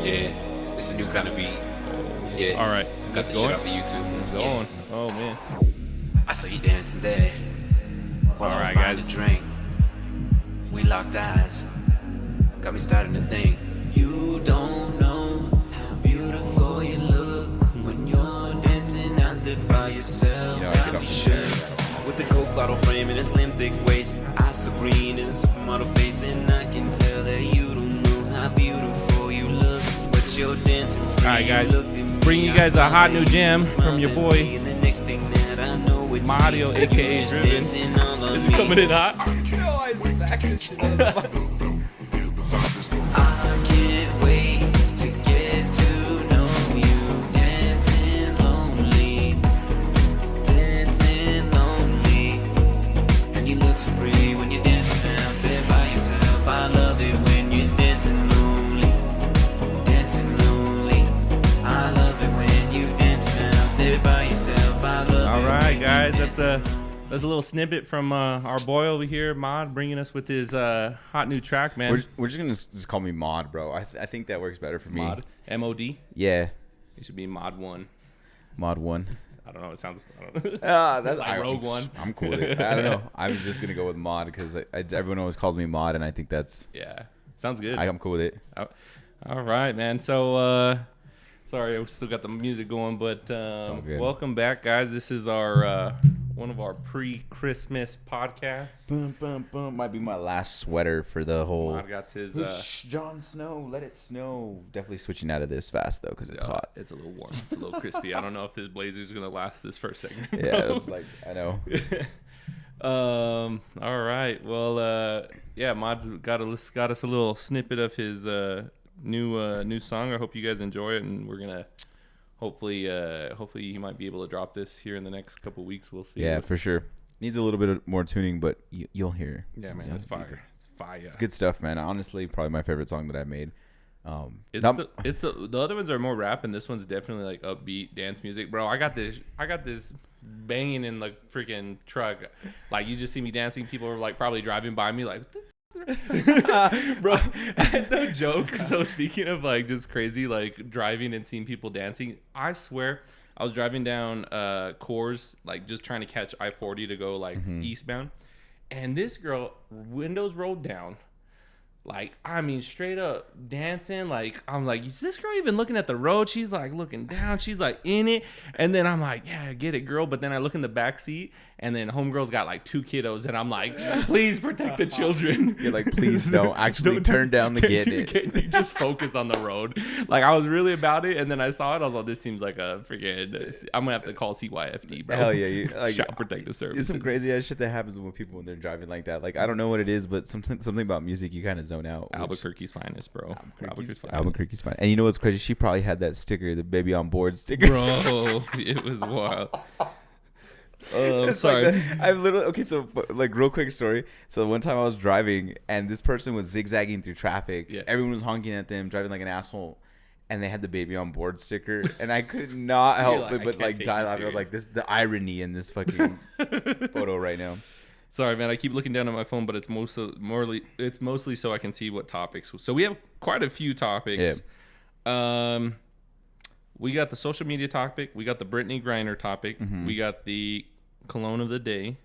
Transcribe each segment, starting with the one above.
Yeah, it's a new kind of beat. Yeah. All right. Got the shit off of YouTube. Going. Oh man. I saw you dancing there. While I was buying a drink. We locked eyes. Got me starting to think. You don't know how beautiful you look when you're dancing out there by yourself. Got me shook. With the Coke bottle frame and a slim thick waist, eyes so green and supermodel face, and I can tell that you don't know how beautiful you look, but you're dancing free. All right, guys, bringing you guys a hot new jam from your boy Mario, aka Driven. Is it coming in hot? No, I smacked this shit out of my I can't wait to get to know you. Dancing lonely, and you look so free when you're dancing out there by yourself. I love it when you're dancing lonely. I love it when you're dancing out there by yourself. I love it. All right, guys, that's a little snippet from our boy over here, Mod, bringing us with his hot new track, man. We're just gonna just call me Mod, bro. I think that works better for me. Mod, M-O-D. Yeah. It should be Mod 1. Mod 1. I don't know. It sounds. I don't know. That's like Rogue One. I'm cool with it. I don't know. I'm just gonna go with Mod because everyone always calls me Mod, and I think that's sounds good. I'm cool with it. All right, man. So sorry, we still got the music going, but welcome back, guys. This is our one of our pre-Christmas podcasts. Boom, boom, boom. Might be my last sweater for the whole. Mod got his. Jon Snow, let it snow. Definitely switching out of this fast though, because it's hot. It's a little warm. It's a little crispy. I don't know if this blazer's gonna last this first segment. Yeah, it's like I know. All right. Well, Mod's got us a little snippet of his new song. I hope you guys enjoy it, and we're gonna hopefully he might be able to drop this here in the next couple weeks. We'll see. Yeah, for sure. Needs a little bit of more tuning, but you'll hear. Yeah, man, it's fire. It's fire. It's good stuff, man. Honestly, probably my favorite song that I made. The other ones are more rap, and this one's definitely like upbeat dance music, bro. I got this banging in the freaking truck. Like, you just see me dancing, people are like probably driving by me like, what the bro, no joke. So speaking of like just crazy like driving and seeing people dancing, I swear I was driving down Coors, like just trying to catch I-40 to go like eastbound, and this girl, windows rolled down, like, I mean, straight up dancing. Like, I'm like, is this girl even looking at the road? She's like looking down. She's like in it. And then I'm like, yeah, get it, girl. But then I look in the back seat, and then homegirl's got like 2 kiddos. And I'm like, please protect the children. You're like, please don't actually turn down the get it. Can you just focus on the road? Like, I was really about it. And then I saw it. I was like, this seems like a freaking, I'm going to have to call CYFD, bro. Hell yeah. Like, Child Protective Services. It's some crazy ass shit that happens when people, when they're driving like that. Like, I don't know what it is, but something about music, you kind of zone out. Albuquerque's finest, bro. Albuquerque's fine. And you know what's crazy? She probably had that sticker, the baby on board sticker. Bro, it was wild. It's sorry. like I've literally so like real quick story. So one time I was driving and this person was zigzagging through traffic. Yeah. Everyone was honking at them, driving like an asshole, and they had the baby on board sticker, and I could not help it but like die laughing. I was like, this the irony in this fucking photo right now. Sorry, man. I keep looking down at my phone, but it's mostly so I can see what topics. So we have quite a few topics. Yeah. We got the social media topic. We got the Brittany Griner topic. Mm-hmm. We got the Cologne of the day.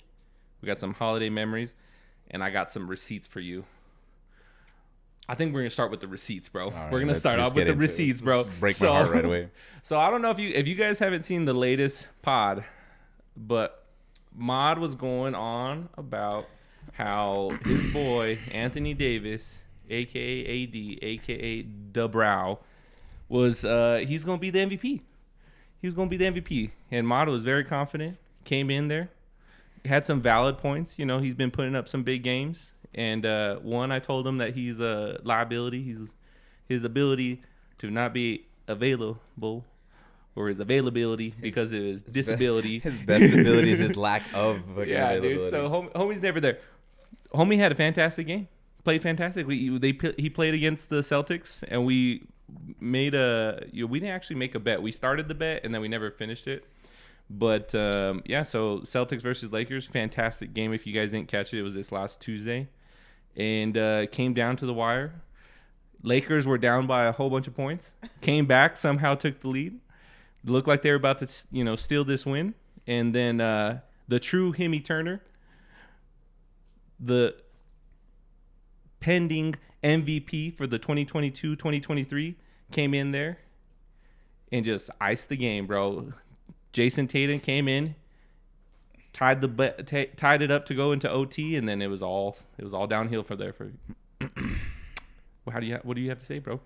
We got some holiday memories, and I got some receipts for you. I think we're gonna start with the receipts, bro. Right, we're gonna start off with the receipts, bro. Break my heart right away. So I don't know if you guys haven't seen the latest pod, but Mod was going on about how his boy Anthony Davis, aka AD, aka DeBrow, was he's gonna be the MVP. He was gonna be the MVP, and Mod was very confident. Came in there, had some valid points. You know, he's been putting up some big games, and one, I told him that he's a liability. His ability to not be available. Or his availability because of his disability. His best ability is his lack of availability. Dude. So homie's never there. Homie had a fantastic game. Played fantastic. He played against the Celtics, and we made we didn't actually make a bet. We started the bet, and then we never finished it. But so Celtics versus Lakers, fantastic game. If you guys didn't catch it, it was this last Tuesday, and came down to the wire. Lakers were down by a whole bunch of points. Came back, somehow took the lead. Looked like they were about to, steal this win. And then the true Hemi Turner, the pending MVP for the 2022-2023, came in there and just iced the game, bro. Jason Tatum came in, tied it up to go into OT, and then it was all downhill for there. What do you have to say, bro?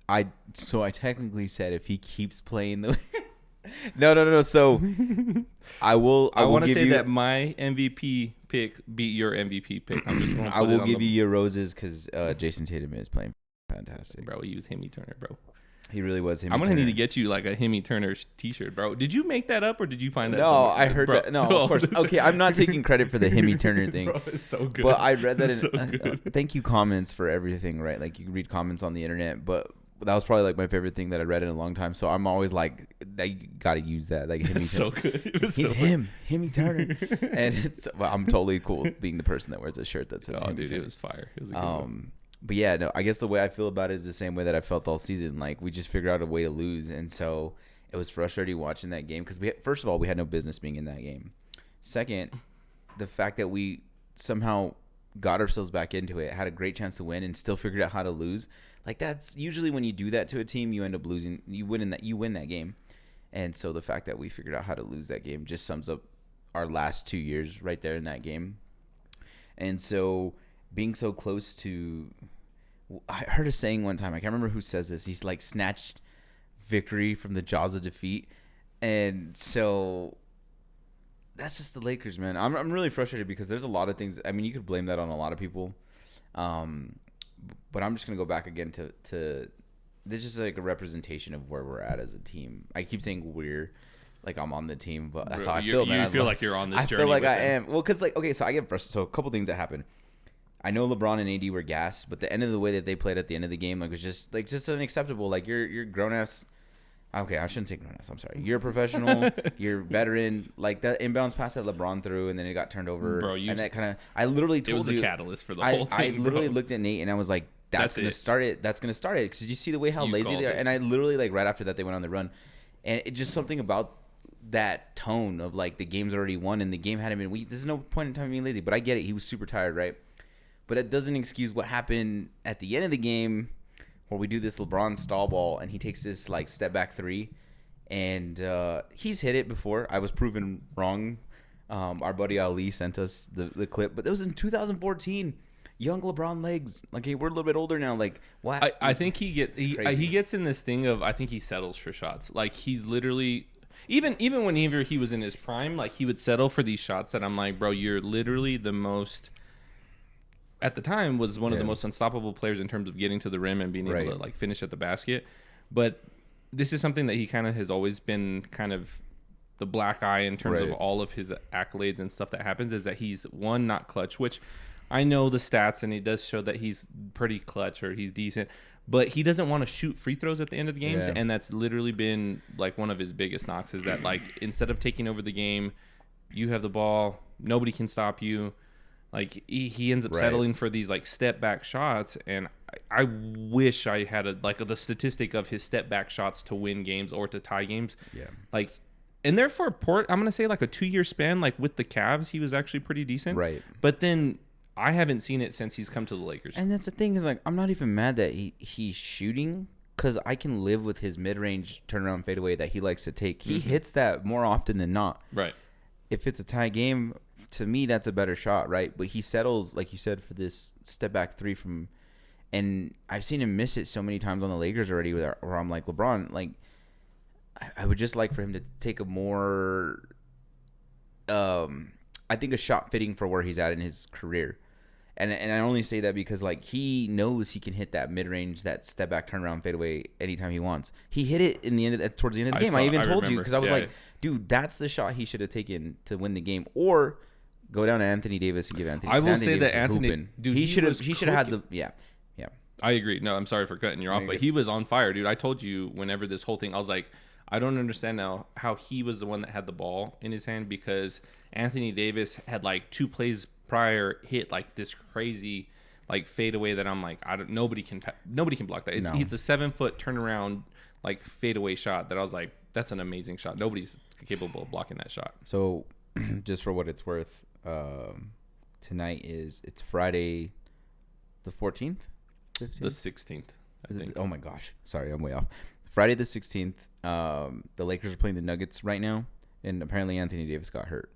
I technically said if he keeps playing the no. So I want to say that my MVP pick beat your MVP pick. I will give you your roses because Jason Tatum is playing fantastic, bro. He was Hemi Turner, bro. He really was Hemi. I'm gonna need to get you like a Hemi Turner T-shirt, bro. Did you make that up or did you find that? No, I heard that. No, of course. Okay, I'm not taking credit for the Hemi Turner thing. Bro, it's so good. But I read that. Thank you, comments, for everything. Right, like you can read comments on the internet, but that was probably like my favorite thing that I read in a long time. So I'm always like, I gotta use that. Like Hemi so good. He's Hemi Turner, and I'm totally cool being the person that wears a shirt that says. Oh, Hemi dude, Turner. it was fire. It was a good one. But yeah, no, I guess the way I feel about it is the same way that I felt all season. Like we just figured out a way to lose, and so it was frustrating watching that game because first of all, we had no business being in that game. Second, the fact that we somehow got ourselves back into it, had a great chance to win, and still figured out how to lose. Like that's usually when you do that to a team, you end up losing. You win that game, and so the fact that we figured out how to lose that game just sums up our last 2 years right there in that game. And so being so close to, I heard a saying one time, I can't remember who says this. He's like snatched victory from the jaws of defeat. And so that's just the Lakers, man. I'm really frustrated because there's a lot of things. I mean, you could blame that on a lot of people. But I'm just going to go back again to this is like a representation of where we're at as a team. I keep saying we're like I'm on the team, but that's how I feel, man. You feel like you're on this journey. I feel like I am. Well, because like, okay, so I get frustrated. So a couple things that happened. I know LeBron and AD were gassed, but the end of the way that they played at the end of the game, like was just unacceptable. Like you're grown ass. Okay, I shouldn't say grown ass. I'm sorry. You're a professional. You're a veteran. Like that inbounds pass that LeBron threw, and then it got turned over. Bro, and that kind of. I literally told you. It was the catalyst for the whole thing. I literally looked at Nate and I was like, "That's gonna start it. That's gonna start it." Because you see the way how lazy they are. And I literally like right after that they went on the run, and it just something about that tone of like the game's already won and the game hadn't been. There's no point in time being lazy, but I get it. He was super tired, right? But it doesn't excuse what happened at the end of the game where we do this LeBron stall ball and he takes this like step back three. And he's hit it before. I was proven wrong. Our buddy Ali sent us the clip. But it was in 2014. Young LeBron legs. Like, hey, we're a little bit older now. Like, what? I think he gets in this thing of, I think he settles for shots. Like, he's literally... Even whenever he was in his prime, like, he would settle for these shots that I'm like, bro, you're literally the most... At the time, was one of the most unstoppable players in terms of getting to the rim and being able to like finish at the basket. But this is something that he kind of has always been kind of the black eye in terms of all of his accolades and stuff that happens, is that he's one, not clutch, which I know the stats and he does show that he's pretty clutch or he's decent, but he doesn't want to shoot free throws at the end of the games. Yeah. And that's literally been like one of his biggest knocks, is that like instead of taking over the game, you have the ball, nobody can stop you. Like he ends up settling for these like step back shots, and I wish I had the statistic of his step back shots to win games or to tie games. Yeah. Like, and therefore I'm gonna say like a 2-year span, like with the Cavs, he was actually pretty decent. Right. But then I haven't seen it since he's come to the Lakers. And that's the thing, is like I'm not even mad that he's shooting, because I can live with his mid range turnaround fadeaway that he likes to take. He hits that more often than not. Right. If it's a tie game, to me, that's a better shot, right? But he settles, like you said, for this step back three from, and I've seen him miss it so many times on the Lakers already, where I'm like, LeBron, like, I would just like for him to take a more, I think a shot fitting for where he's at in his career. And I only say that because like he knows he can hit that mid range, that step back turnaround fadeaway anytime he wants. He hit it in the end towards the end of the game. I even told you, because I was like, dude, that's the shot he should have taken to win the game, or go down to Anthony Davis and give Anthony. I will say that Anthony, dude, he should have had the yeah. I agree. No, I'm sorry for cutting you off, but he was on fire, dude. I told you whenever this whole thing, I was like, I don't understand now how he was the one that had the ball in his hand, because Anthony Davis had like 2 plays prior hit like this crazy like fadeaway that I'm like, nobody can block that. No. He's a 7-foot turnaround like fadeaway shot that I was like, that's an amazing shot. Nobody's capable of blocking that shot. So, just for what it's worth, tonight it's Friday, the 14th, 15th? The 16th. I think. Oh my gosh, sorry, I'm way off. Friday the 16th. The Lakers are playing the Nuggets right now, and apparently Anthony Davis got hurt.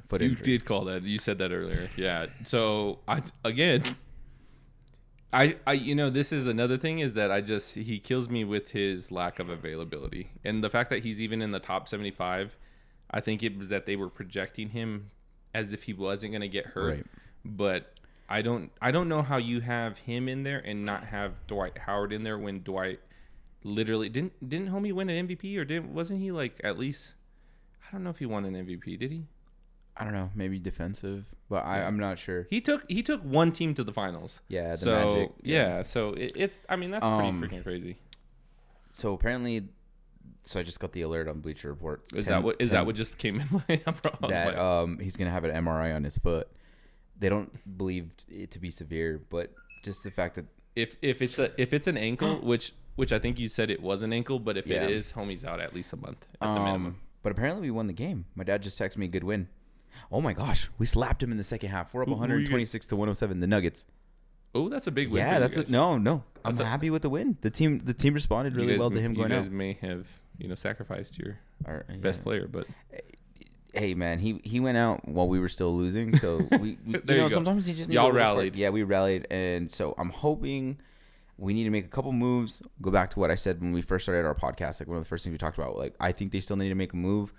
Foot injury. You did call that. You said that earlier. Yeah. So I this is another thing is that he kills me with his lack of availability, and the fact that he's even in the top 75. I think it was that they were projecting him as if he wasn't going to get hurt, Right. But I don't know how you have him in there and not have Dwight Howard in there when Dwight literally didn't homie win an MVP or wasn't he like at least I don't know if he won an MVP, did he? I don't know, maybe defensive, but I'm not sure. He took one team to the finals. Yeah, the Magic. Yeah, so it's I mean that's pretty freaking crazy. So apparently, I just got the alert on Bleacher Report. That what just came in my problem? That he's gonna have an MRI on his foot. They don't believe it to be severe, but just the fact that if it's an ankle, which I think you said it was an ankle, but if it is, homie's out at least a month at the minimum. But apparently we won the game. My dad just texted me good win. Oh my gosh, we slapped him in the second half. We're up 126 to 107. The Nuggets. Oh, that's a big win. Yeah, that's no. I'm happy with the win. The team responded really well to him going out. You guys may have sacrificed your best player, but hey man, he went out while we were still losing. So we sometimes you just need y'all rallied. Yeah, we rallied, and so I'm hoping we need to make a couple moves. Go back to what I said when we first started our podcast. Like one of the first things we talked about. Like I think they still need to make a move.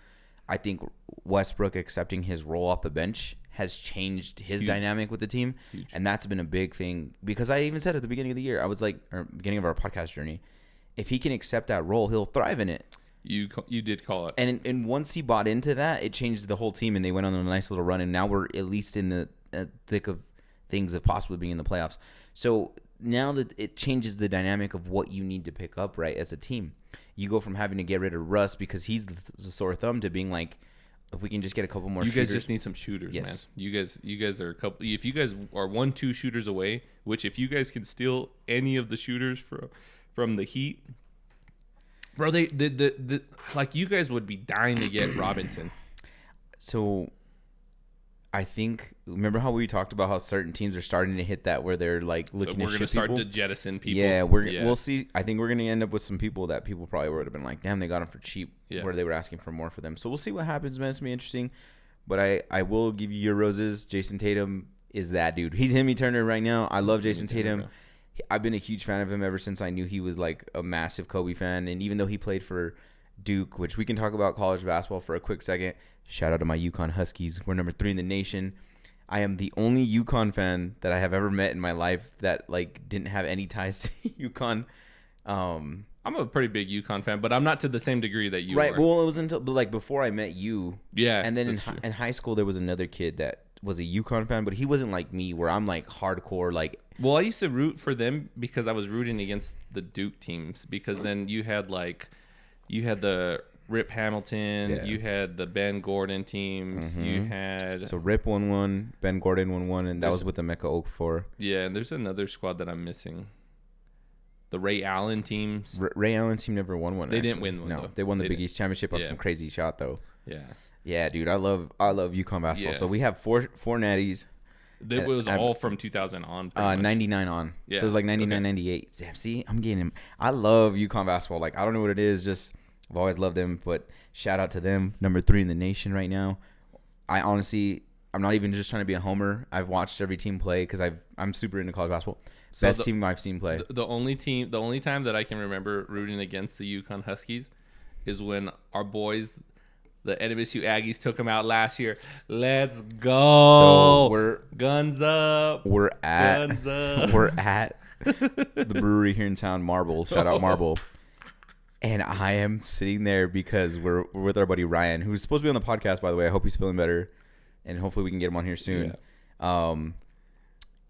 I think Westbrook accepting his role off the bench has changed his dynamic with the team. Huge. And that's been a big thing because I even said at the beginning of the year, I was like, or beginning of our podcast journey, if he can accept that role, he'll thrive in it. You did call it. And once he bought into that, it changed the whole team and they went on a nice little run. And now we're at least in the thick of things of possibly being in the playoffs. So now that it changes the dynamic of what you need to pick up, right, as a team. You go from having to get rid of Russ because he's the sore thumb to being like, if we can just get a couple more shooters. You guys just need some shooters, man. You guys are a couple. If you guys are 1-2 shooters away, which if you guys can steal any of the shooters from the Heat, bro, the like you guys would be dying to get Robinson. So I think, remember how we talked about how certain teams are starting to hit that where they're like looking at shit people? We're going to start to jettison people. Yeah, we'll see. I think we're going to end up with some people that people probably would have been like, damn, they got them for cheap, where they were asking for more for them. So we'll see what happens, man. It's going to be interesting. But I will give you your roses. Jason Tatum is that dude. He's Hemi Turner right now. I love Jason Tatum. I've been a huge fan of him ever since I knew he was like a massive Kobe fan. And even though he played for Duke, which we can talk about college basketball for a quick second. Shout out to my UConn Huskies. We're number 3 in the nation. I am the only UConn fan that I have ever met in my life that like didn't have any ties to UConn. I'm a pretty big UConn fan, but I'm not to the same degree that you are. Right. Well, it was until like before I met you. Yeah. And then in high school there was another kid that was a UConn fan, but he wasn't like me where I'm like hardcore like. Well, I used to root for them because I was rooting against the Duke teams because then you had the Rip Hamilton, you had the Ben Gordon teams, you had... So Rip won one, Ben Gordon won one, and that was with the Mecca Oak 4. Yeah, and there's another squad that I'm missing. The Ray Allen teams. Ray Allen team never won one. They didn't win one, No, though. they won the Big East Championship on some crazy shot, though. Yeah. Yeah, dude, I love UConn basketball. Yeah. So we have four natties. It was all from 2000 on. 99 on. Yeah. So it's like 99, 98. See, I'm getting him. I love UConn basketball. Like, I don't know what it is, just... I've always loved them, but shout out to them. Number 3 in the nation right now. I honestly, I'm not even just trying to be a homer. I've watched every team play because I'm super into college basketball. Best team I've seen play. The only time that I can remember rooting against the UConn Huskies is when our boys, the NMSU Aggies, took them out last year. Let's go! So we're guns up. We're at the brewery here in town, Marble. Shout out Marble. And I am sitting there because we're with our buddy Ryan, who's supposed to be on the podcast, by the way. I hope he's feeling better, and hopefully we can get him on here soon. Yeah.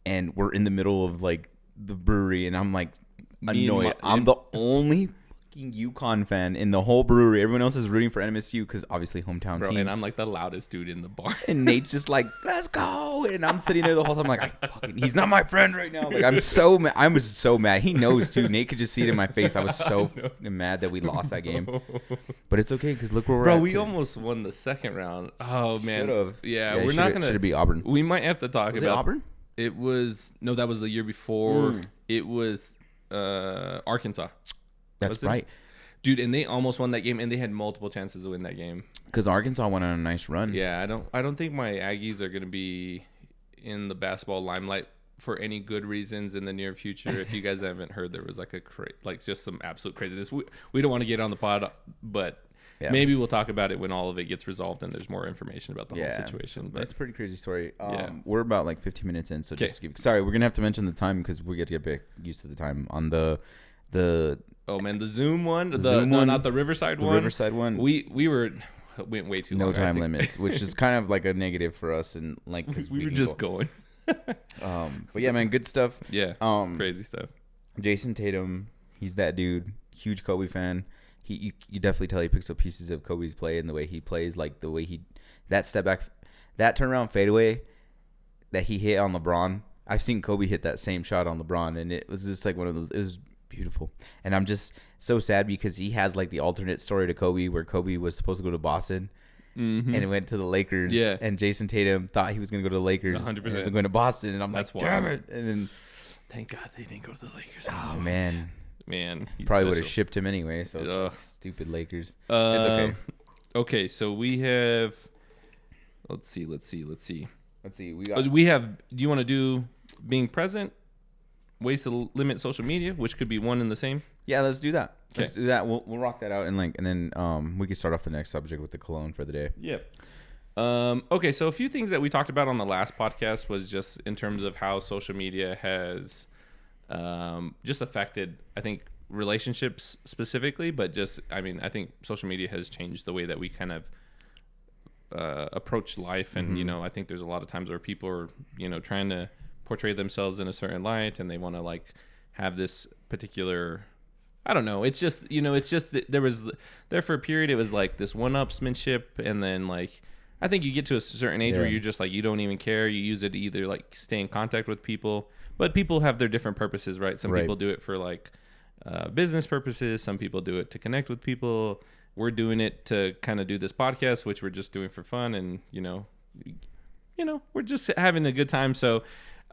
And we're in the middle of like the brewery, and I'm like annoyed. I'm the only fucking UConn fan in the whole brewery. Everyone else is rooting for MSU because obviously hometown team. And I'm like the loudest dude in the bar. And Nate's just like, let's go. And I'm sitting there the whole time like, he's not my friend right now. Like, I'm so mad. I was so mad. He knows too. Nate could just see it in my face. I was so mad that we lost that game. But it's okay because look where we're at. Bro, we almost won the second round. Oh, man. Should've. Yeah, we're not going to. Should it be Auburn? We might have to talk about. Was it Auburn? It was. No, that was the year before. It was Arkansas. That's right. Dude, and they almost won that game, and they had multiple chances to win that game. Because Arkansas went on a nice run. Yeah, I don't think my Aggies are going to be in the basketball limelight for any good reasons in the near future. If you guys haven't heard, there was like just some absolute craziness. We don't want to get on the pod, but maybe we'll talk about it when all of it gets resolved and there's more information about the whole situation. But that's a pretty crazy story. We're about like 15 minutes in, so sorry, we're gonna have to mention the time because we get to get used to the time on the. Oh man, the Zoom one, not the Riverside one. The Riverside one. We went way too long. No time limits, which is kind of like a negative for us, and like because we were just going. But yeah, man, good stuff. Yeah, crazy stuff. Jason Tatum, he's that dude. Huge Kobe fan. You definitely tell he picks up pieces of Kobe's play and the way he plays, like the way that step back, that turnaround fadeaway that he hit on LeBron. I've seen Kobe hit that same shot on LeBron, and it was just like one of those. It was beautiful, and I'm just so sad because he has like the alternate story to Kobe, where Kobe was supposed to go to Boston, and it went to the Lakers. Yeah, and Jason Tatum thought he was going to go to the Lakers. 100%. And was going to Boston, and I'm like, damn it! And then, thank God they didn't go to the Lakers. Oh man, probably would have shipped him anyway. So it's like, stupid Lakers. It's okay. Okay, so we have. Let's see. We have. Do you want to do being present? Ways to limit social media, which could be one and the same. Yeah, let's do that. Okay. Let's do that. We'll rock that out and then we can start off the next subject with the Cologne for the day. Yeah. Okay, so a few things that we talked about on the last podcast was just in terms of how social media has just affected, I think, relationships specifically, but I think social media has changed the way that we kind of approach life, and I think there's a lot of times where people are trying to portray themselves in a certain light, and they want to like have this particular, I don't know, it's just there was there for a period it was like this one-upsmanship, and then like I think you get to a certain age where you're just like you don't even care, you use it to either like stay in contact with people, but people have their different purposes, right? Some people do it for like business purposes, some people do it to connect with people. We're doing it to kind of do this podcast, which we're just doing for fun, and we're just having a good time. So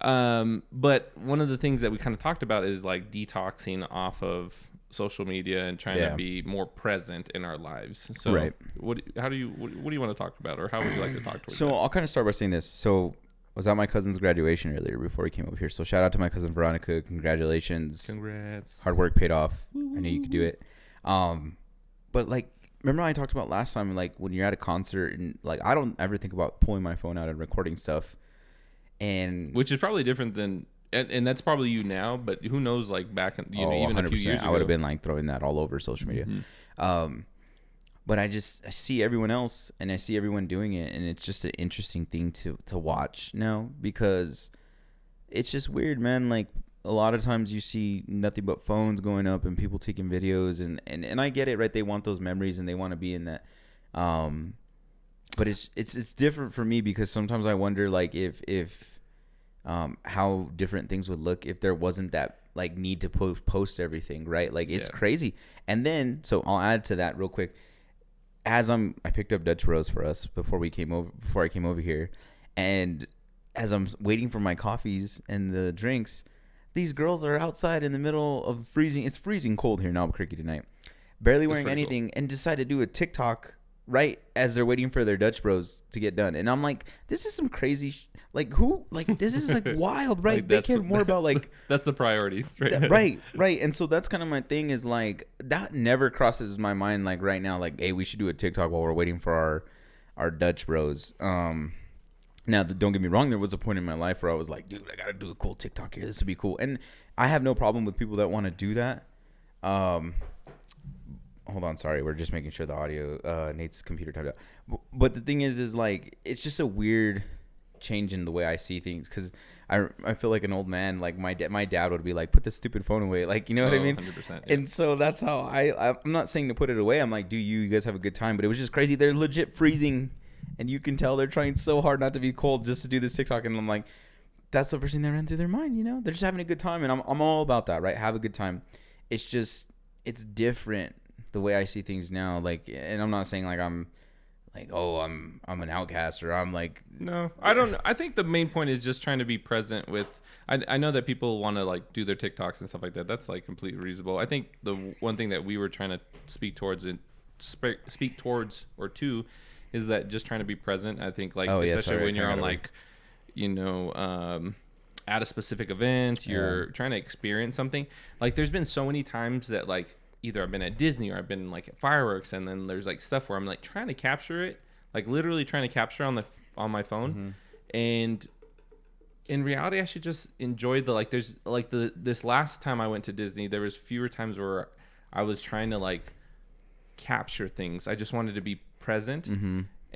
but one of the things that we kind of talked about is like detoxing off of social media and trying to be more present in our lives. So what do you want to talk about, or how would you like to talk towards that? I'll kind of start by saying this. So I was at my cousin's graduation earlier before he came over here. So shout out to my cousin Veronica. Congratulations. Congrats. Hard work paid off. I knew you could do it. But like, remember I talked about last time, like when you're at a concert and like, I don't ever think about pulling my phone out and recording stuff. And which is probably different than, and that's probably you now, but who knows, like back in, even 100%, a few years ago. I would have been like throwing that all over social media. But I see everyone else and I see everyone doing it, and it's just an interesting thing to watch now, because it's just weird, man. Like a lot of times you see nothing but phones going up and people taking videos, and I get it, right? They want those memories and they want to be in that. But it's different for me, because sometimes I wonder like if how different things would look if there wasn't that like need to post everything, right? Like it's crazy. And then so I'll add to that real quick. I picked up Dutch Bros for us before I came over here, and as I'm waiting for my coffees and the drinks, these girls are outside in the middle of freezing. It's freezing cold here in Albuquerque tonight, barely wearing anything, and decide to do a TikTok right as they're waiting for their Dutch Bros to get done. And I'm like, this is some crazy this is like wild, right? Like they care more about like that's the priorities, right? Right. And so that's kind of my thing, is like that never crosses my mind like right now, like, hey, we should do a TikTok while we're waiting for our Dutch Bros. Now, don't get me wrong, there was a point in my life where I was like, dude, I gotta do a cool TikTok here, this would be cool. And I have no problem with people that want to do that. Hold on, sorry, we're just making sure the audio, Nate's computer timed out. But the thing is like, it's just a weird change in the way I see things, because I feel like an old man. Like my dad would be like, put this stupid phone away. Like, you know what I mean? 100%. Yeah. And so that's how I'm not saying to put it away. I'm like, you guys have a good time. But it was just crazy. They're legit freezing. And you can tell they're trying so hard not to be cold just to do this TikTok. And I'm like, that's the first thing that ran through their mind, you know? They're just having a good time. And I'm all about that, right? Have a good time. It's just, it's different the way I see things now. Like, and I'm not saying like I'm like, oh, I'm an outcast or I'm like. No, I don't. I think the main point is just trying to be present with. I know that people want to like do their TikToks and stuff like that. That's like completely reasonable. I think the one thing that we were trying to speak towards or to is that just trying to be present. I think like especially when you're on like, you know, at a specific event, you're trying to experience something. Like there's been so many times that like either I've been at Disney or I've been like at fireworks, and then there's like stuff where I'm like trying to capture it, like literally trying to capture on my phone, and in reality I should just enjoy the like. There's like this last time I went to Disney, there was fewer times where I was trying to like capture things. I just wanted to be present.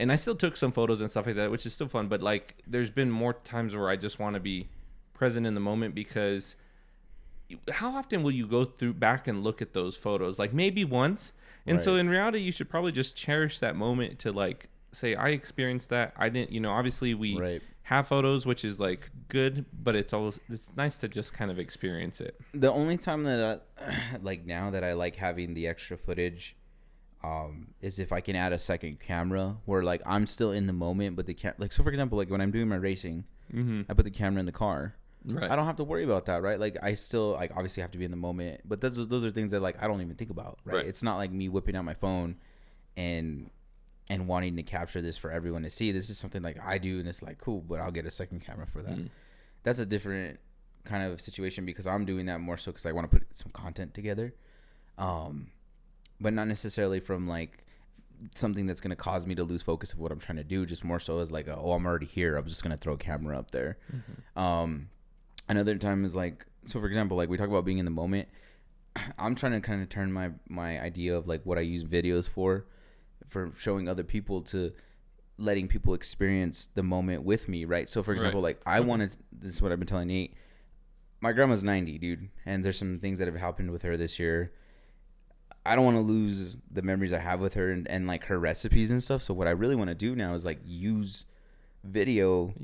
And I still took some photos and stuff like that, which is still fun. But like, there's been more times where I just want to be present in the moment, because how often will you go through back and look at those photos? Like maybe once. And so in reality, you should probably just cherish that moment to like say, I experienced that. I didn't, you know, obviously we have photos, which is like good, but it's nice to just kind of experience it. The only time that I like now that I like having the extra footage is if I can add a second camera where like I'm still in the moment, but like, so for example, like when I'm doing my racing, I put the camera in the car. I don't have to worry about that, right? Like I still like obviously have to be in the moment, but those are things that like I don't even think about, right? It's not like me whipping out my phone and wanting to capture this for everyone to see. This is something like I do, and it's like cool, but I'll get a second camera for that. That's a different kind of situation because I'm doing that more so because I want to put some content together. But not necessarily from like something that's going to cause me to lose focus of what I'm trying to do. Just more so as like, I'm already here. I'm just going to throw a camera up there. Another time is like, so for example, like we talk about being in the moment. I'm trying to kind of turn my idea of like what I use videos for showing other people to letting people experience the moment with me. Right. So for example, like I wanted, this is what I've been telling Nate, my grandma's 90, dude. And there's some things that have happened with her this year. I don't want to lose the memories I have with her and like her recipes and stuff. So what I really want to do now is like use video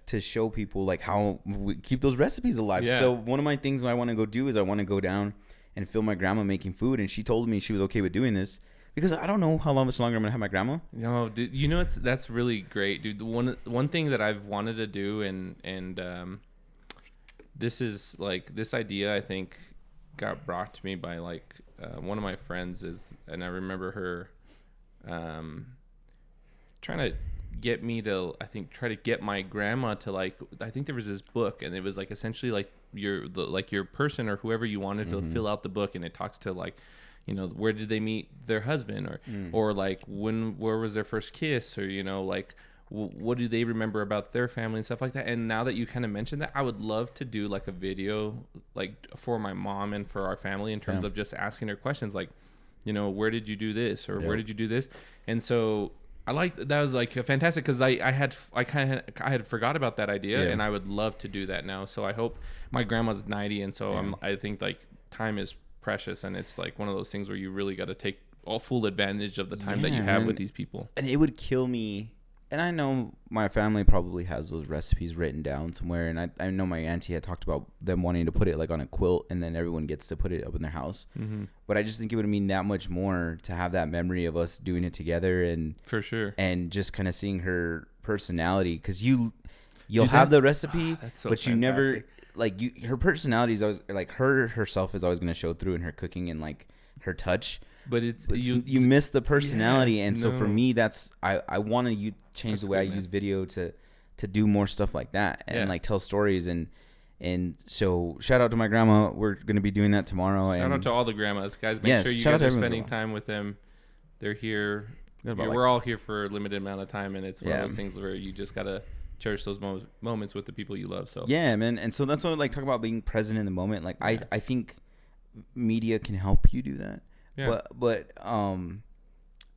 to show people like how we keep those recipes alive. So one of my things I want to go do is I want to go down and film my grandma making food. And she told me she was okay with doing this because I don't know how much longer I'm going to have my grandma. No, dude, you know, that's really great, dude. One thing that I've wanted to do and this is like this idea I think got brought to me by like one of my friends and I remember her trying to get me to try to get my grandma to like, I think there was this book and it was like essentially like your person or whoever you wanted to fill out the book, and it talks to like, you know, where did they meet their husband or like where was their first kiss, or you know, like what do they remember about their family and stuff like that. And now that you kind of mentioned that, I would love to do like a video like for my mom and for our family in terms of just asking her questions like, you know, where did you do this or where did you do this? And so I like that was like fantastic because I had forgot about that idea and I would love to do that now. So I hope my grandma's 90 and so I think like time is precious, and it's like one of those things where you really got to take all full advantage of the time that you have with these people. And it would kill me. And I know my family probably has those recipes written down somewhere. And I know my auntie had talked about them wanting to put it like on a quilt and then everyone gets to put it up in their house. But I just think it would mean that much more to have that memory of us doing it together. And for sure. And just kind of seeing her personality. Because you'll have the recipe, so but you never, like her personality is always, like herself is always going to show through in her cooking and like her touch. But you miss the personality, so for me, that's I want to change the way I use video to do more stuff like that and like tell stories and so shout out to my grandma. We're gonna be doing that tomorrow. Shout out to all the grandmas, guys. Make sure you guys are spending time with them. They're here. We're all here for a limited amount of time, and it's one of those things where you just gotta cherish those moments with the people you love. So man, and so that's what I like talk about being present in the moment. Like I think media can help you do that. Yeah. But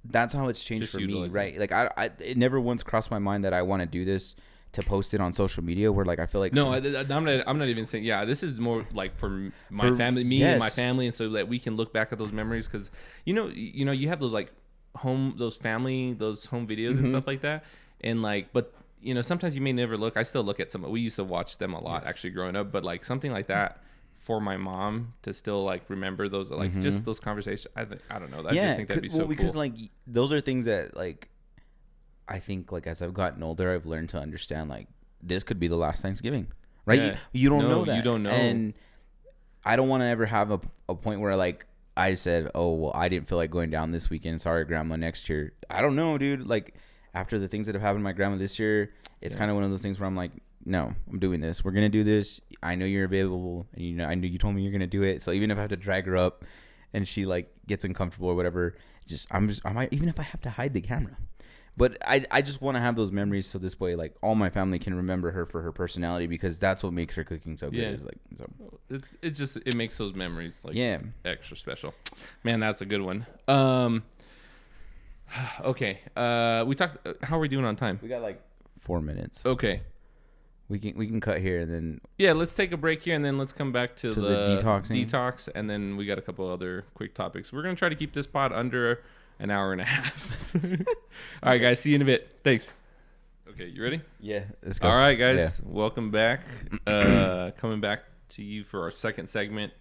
that's how it's changed just for me, right? Like it never once crossed my mind that I want to do this to post it on social media where like I feel like I'm not even saying this is more like for my family, me and my family, and so that we can look back at those memories because you have those like home videos and stuff like that, and like but sometimes you may never look. I still look at some. We used to watch them a lot actually growing up, but like something like that for my mom to still like remember those like just those conversations. I don't know. I just think that'd be so cool. Because like those are things that like I think like as I've gotten older, I've learned to understand like this could be the last Thanksgiving, right? Yeah. You don't know that. You don't know. And I don't want to ever have a point where like I said, oh well, I didn't feel like going down this weekend. Sorry, Grandma. Next year, I don't know, dude. Like after the things that have happened to my grandma this year, it's kind of one of those things where I'm like, no, I'm doing this. We're gonna do this. I know you're available, and I know you told me you're gonna do it. So even if I have to drag her up, and she like gets uncomfortable or whatever, even if I have to hide the camera, but I just want to have those memories so this way like all my family can remember her for her personality because that's what makes her cooking so good. Yeah. Is like it makes those memories like extra special. Man, that's a good one. Okay, we talked. How are we doing on time? We got like 4 minutes. Okay. We can cut here and then let's take a break here and then let's come back to the detox and then we got a couple other quick topics. We're gonna try to keep this pod under an hour and a half. All right, guys, see you in a bit. Thanks. Okay, you ready? Yeah, let's go. All right, guys, welcome back. Coming back to you for our second segment.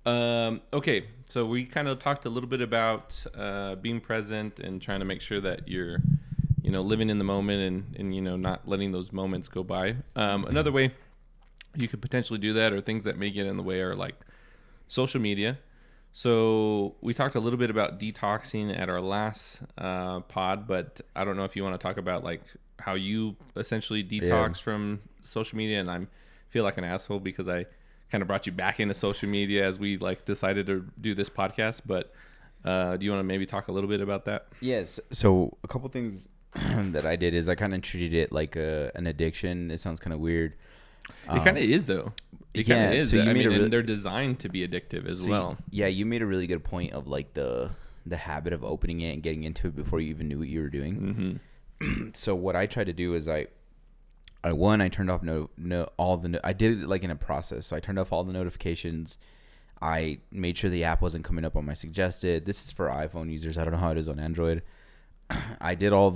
Okay, so we kind of talked a little bit about being present and trying to make sure that you're living in the moment and not letting those moments go by. Another way you could potentially do that or things that may get in the way are like social media. So we talked a little bit about detoxing at our last pod, but I don't know if you want to talk about like how you essentially detox from social media. And I feel like an asshole because I kind of brought you back into social media as we like decided to do this podcast. But do you want to maybe talk a little bit about that? Yes. So a couple things that I did is I kind of treated it like an addiction. It sounds kind of weird. It kind of is though. It kind of is. So and they're designed to be addictive as well. Yeah, you made a really good point of like the habit of opening it and getting into it before you even knew what you were doing. Mm-hmm. So what I tried to do is I turned off I did it like in a process. So I turned off all the notifications. I made sure the app wasn't coming up on my suggested. This is for iPhone users. I don't know how it is on Android. I did all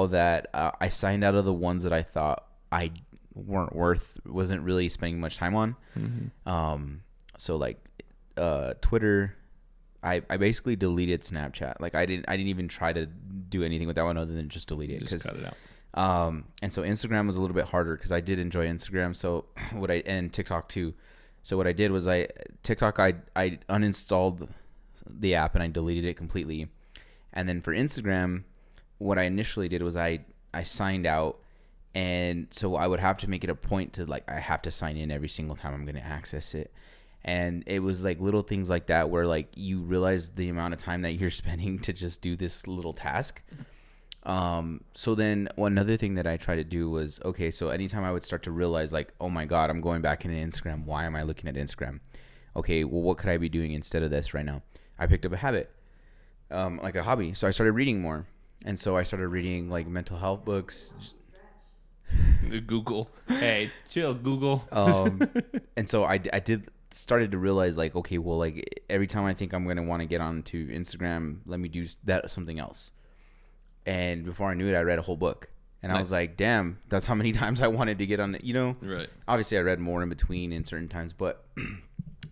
of that. I signed out of the ones that I thought I wasn't really spending much time on. Mm-hmm. So like Twitter, I basically deleted Snapchat. Like I didn't even try to do anything with that one other than just delete it. Just cut it out. And so Instagram was a little bit harder because I did enjoy Instagram. So and TikTok too. So what I did was I uninstalled the app and I deleted it completely. And then for Instagram, what I initially did was I signed out. And so I would have to make it a point to like, I have to sign in every single time I'm going to access it. And it was like little things like that where like you realize the amount of time that you're spending to just do this little task. So then one other thing that I tried to do was, okay, so anytime I would start to realize like, oh my God, I'm going back into Instagram. Why am I looking at Instagram? Okay, well, what could I be doing instead of this right now? I picked up a habit, like a hobby. So I started reading more. And so I started reading like mental health books. Google. Hey, chill, Google. And so I started to realize like, okay, well, like every time I think I'm going to want to get onto Instagram, let me do that something else. And before I knew it, I read a whole book. And I was like, damn, that's how many times I wanted to get on it, Right. Obviously, I read more in between in certain times. But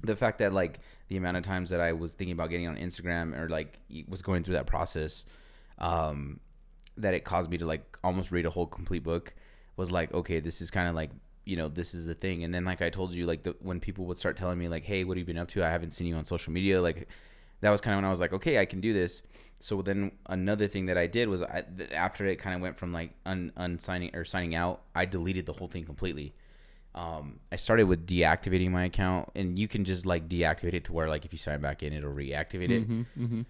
the fact that, like, the amount of times that I was thinking about getting on Instagram or, like, was going through that process, that it caused me to, like, almost read a whole complete book was like, okay, this is kind of like, this is the thing. And then, like I told you, like, when people would start telling me, like, hey, what have you been up to? I haven't seen you on social media. Like, that was kind of when I was like, okay, I can do this. So then another thing that I did was after it kind of went from like unsigning or signing out, I deleted the whole thing completely. I started with deactivating my account, and you can just like deactivate it to where like if you sign back in, it'll reactivate it. Mm-hmm.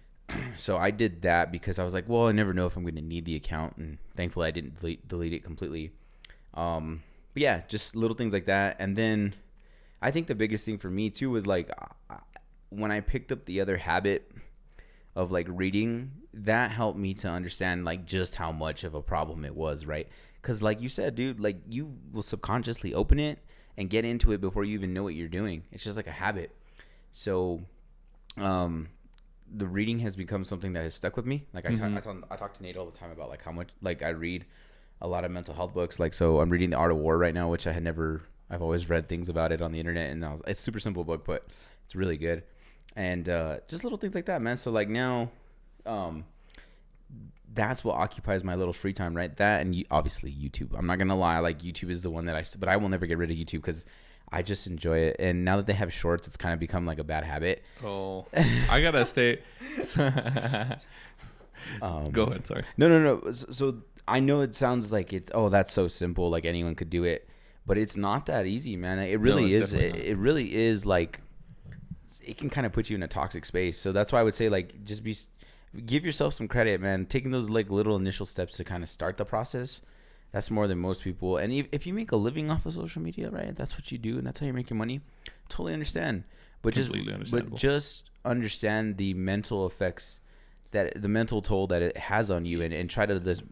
So I did that because I was like, well, I never know if I'm going to need the account, and thankfully I didn't delete it completely. But yeah, just little things like that. And then I think the biggest thing for me too was like, when I picked up the other habit of like reading, that helped me to understand like just how much of a problem it was, right? Because like you said, dude, like you will subconsciously open it and get into it before you even know what you're doing. It's just like a habit. So the reading has become something that has stuck with me. Like I talk to Nate all the time about like how much like I read a lot of mental health books. Like, so I'm reading The Art of War right now, which I've always read things about it on the internet, and it's a super simple book, but it's really good. And just little things like that, man. So like now, that's what occupies my little free time, right? That and obviously YouTube. I'm not gonna lie, like YouTube is the one but I will never get rid of YouTube because I just enjoy it. And now that they have shorts, it's kind of become like a bad habit. Oh, I gotta stay. Go ahead. Sorry. No. So I know it sounds like that's so simple, like anyone could do it, but it's not that easy, man. It really is. It really is like it can kind of put you in a toxic space. So that's why I would say like give yourself some credit, man. Taking those like little initial steps to kind of start the process. That's more than most people. And if you make a living off of social media, right? That's what you do, and that's how you're making money. Totally understand. But just understand the mental effects, the mental toll that it has on you, and try to just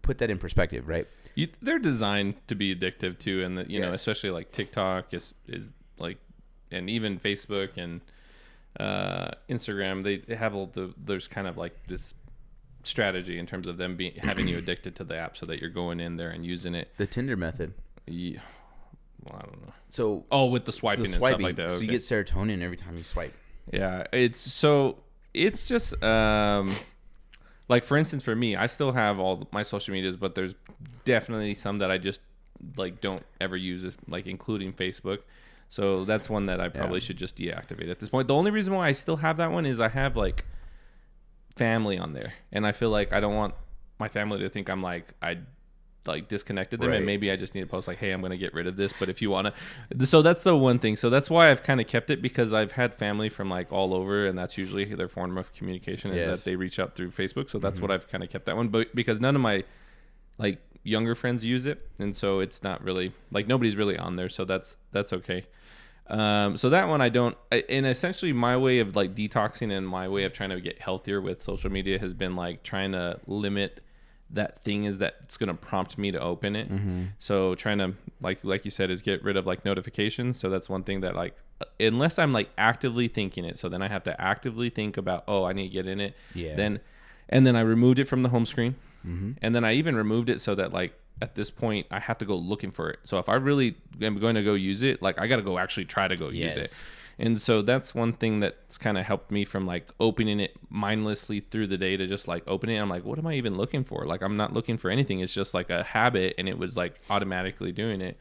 put that in perspective, right? They're designed to be addictive too, and that know, especially like TikTok is like, and even Facebook and Instagram, they have there's kind of like this strategy in terms of them having you addicted to the app so that you're going in there and using it. The Tinder method. Yeah. Well, I don't know. So with the swiping and stuff like that. So you get serotonin every time you swipe. Yeah, it's just like, for instance, for me, I still have all my social medias, but there's definitely some that I just like don't ever use, like including Facebook. So that's one that I probably should just deactivate at this point. The only reason why I still have that one is I have like family on there, and I feel like I don't want my family to think I'm like I like disconnected them, and maybe I just need to post like, hey, I'm going to get rid of this, but if you want to. So that's the one thing. So that's why I've kind of kept it, because I've had family from like all over, and that's usually their form of communication is that they reach out through Facebook. So that's what I've kind of kept that one, but because none of my like younger friends use it, and so it's not really like nobody's really on there, so that's okay. So that one and essentially my way of like detoxing and my way of trying to get healthier with social media has been like trying to limit that thing that's going to prompt me to open it. So trying to like you said is get rid of like notifications. So that's one thing that like, unless I'm like actively thinking it, so then I have to actively think about, I need to get in it. And then I removed it from the home screen. And then I even removed it so that like at this point I have to go looking for it. So if I really am going to go use it, like I got to go actually try to go use it. And so that's one thing that's kind of helped me from like opening it mindlessly through the day to just like opening it. I'm like, what am I even looking for? Like, I'm not looking for anything. It's just like a habit, and it was like automatically doing it.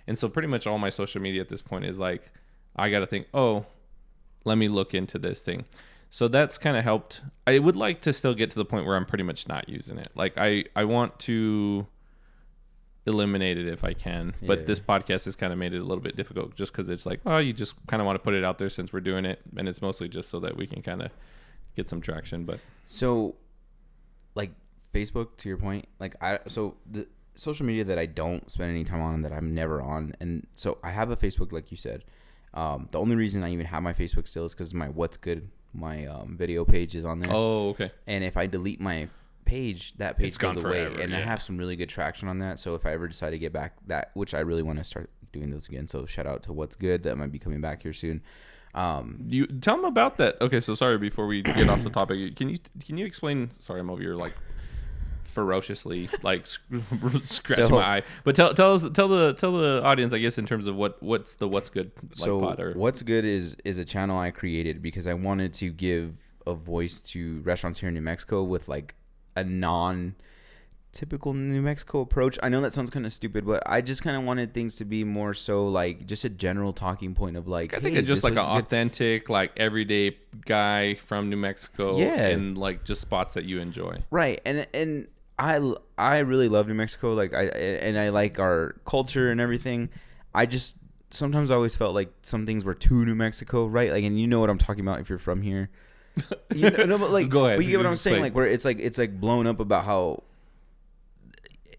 And so pretty much all my social media at this point is like, I got to think, let me look into this thing. So that's kind of helped. I would like to still get to the point where I'm pretty much not using it. Like I want to eliminate it if I can, but this podcast has kind of made it a little bit difficult just because it's like, you just kind of want to put it out there since we're doing it, and it's mostly just so that we can kind of get some traction. But so like Facebook, to your point, like so the social media that I don't spend any time on and that I'm never on, and so I have a Facebook, like you said. The only reason I even have my Facebook still is because my What's Good, my video page is on there. Okay. And if I delete my page, that page goes away, and I have some really good traction on that. So if I ever decide to get back that, which I really want to start doing those again, so shout out to What's Good, that might be coming back here soon. You tell them about that. Okay, so sorry, before we get off the topic, can you explain? Sorry, I'm over here like ferociously like scratching my eye, but tell the audience, I guess, in terms of what's the What's Good like, so pod, or What's Good is a channel I created because I wanted to give a voice to restaurants here in New Mexico with like a non-typical New Mexico approach. I know that sounds kind of stupid, but I just kind of wanted things to be more so like just a general talking point of like, I think it's just like an authentic, like everyday guy from New Mexico, and like just spots that you enjoy. Right. And I really love New Mexico. Like I like our culture and everything. I just sometimes I always felt like some things were too New Mexico, right? Like, and you know what I'm talking about if you're from here. No, but like, go ahead. But you get what I'm saying? Like, where it's like blown up about how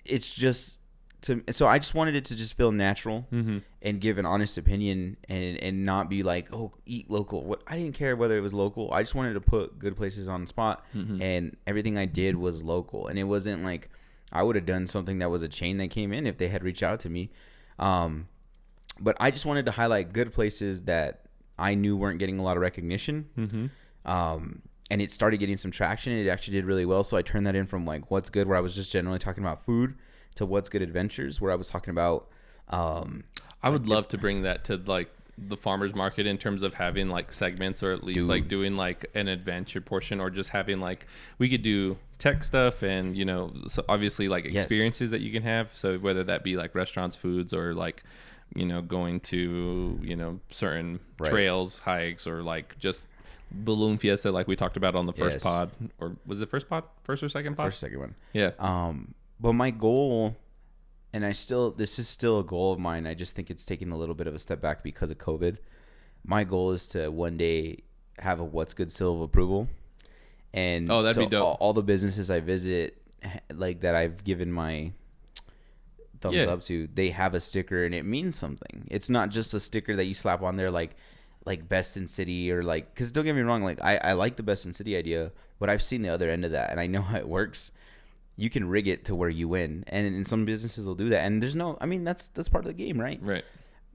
it's just so I just wanted it to just feel natural and give an honest opinion and not be like, eat local. I didn't care whether it was local. I just wanted to put good places on the spot, and everything I did was local. And it wasn't like I would have done something that was a chain that came in if they had reached out to me. But I just wanted to highlight good places that I knew weren't getting a lot of recognition. Mm-hmm. And it started getting some traction. It actually did really well. So I turned that in from like What's Good, where I was just generally talking about food, to What's Good Adventures, where I was talking about. I would love to bring that to like the farmers market in terms of having like segments, or at least like doing like an adventure portion, or just having like, we could do tech stuff and, you know, so obviously like experiences that you can have. So whether that be like restaurants, foods, or like, you know, going to, you know, certain trails, hikes, or like just balloon fiesta like we talked about on the first pod. Or was it first or second pod? Second one. Yeah. But my goal, and this is still a goal of mine, I just think it's taking a little bit of a step back because of COVID. My goal is to one day have a What's Good seal of approval. And that'd be dope. All the businesses I visit, like that I've given my thumbs up to, they have a sticker and it means something. It's not just a sticker that you slap on there like Best in City, or like, because don't get me wrong, like I like the Best in City idea, but I've seen the other end of that and I know how it works. You can rig it to where you win, and some businesses will do that, and there's no, I mean, that's part of the game, right?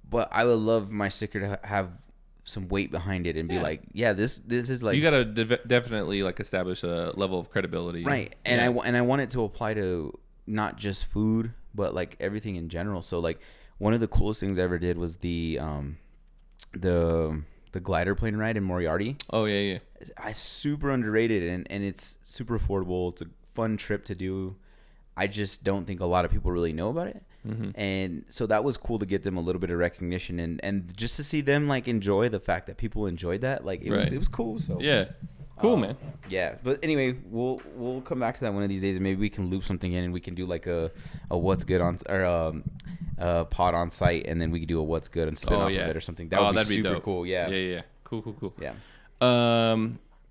But I would love my sticker to have some weight behind it and be like, this is like, you gotta definitely like establish a level of credibility, right? And I want it to apply to not just food, but like everything in general. So like one of the coolest things I ever did was the glider plane ride in Moriarty. Oh yeah. I super underrated, and it's super affordable. It's a fun trip to do. I just don't think a lot of people really know about it. Mm-hmm. And so that was cool to get them a little bit of recognition, and just to see them like enjoy the fact that people enjoyed that. Like it was cool. So cool, man. Yeah, but anyway, we'll come back to that one of these days, and maybe we can loop something in, and we can do like a What's Good on, or pod on site, and then we could do a What's Good and spin off of it or something. That would be super cool. Yeah. Cool. Yeah.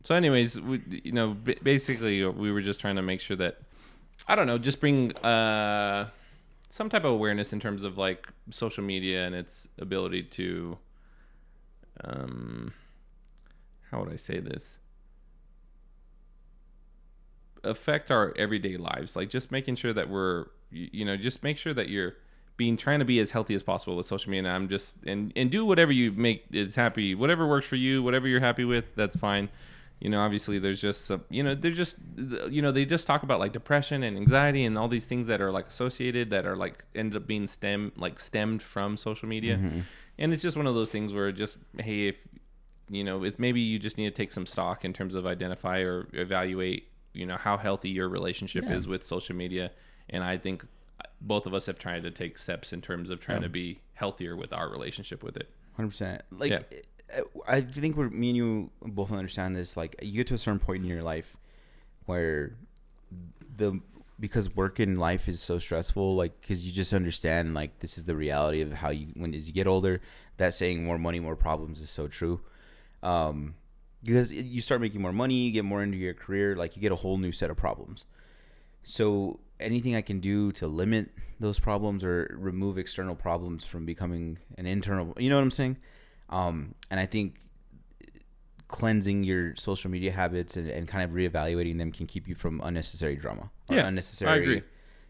So anyways, basically we were just trying to make sure that, I don't know, just bring some type of awareness in terms of like social media and its ability to, how would I say this? Affect our everyday lives. Like just making sure that we're, just make sure that you're trying to be as healthy as possible with social media. And I'm just, and do whatever you make is happy, whatever works for you, whatever you're happy with, that's fine. Obviously there's just some, they're just, they just talk about like depression and anxiety and all these things that are like associated, that are like end up being stemmed from social media. Mm-hmm. And it's just one of those things where just, hey, if, it's maybe you just need to take some stock in terms of identify or evaluate, how healthy your relationship is with social media. And I think both of us have tried to take steps in terms of trying to be healthier with our relationship with it. 100%. I think me and you both understand this. Like, you get to a certain point in your life where because work in life is so stressful, like, because you just understand, like, this is the reality of how as you get older, that saying more money, more problems is so true. Because you start making more money, you get more into your career, like, you get a whole new set of problems. So anything I can do to limit those problems or remove external problems from becoming an internal, you know what I'm saying? And I think cleansing your social media habits and kind of reevaluating them can keep you from unnecessary drama or unnecessary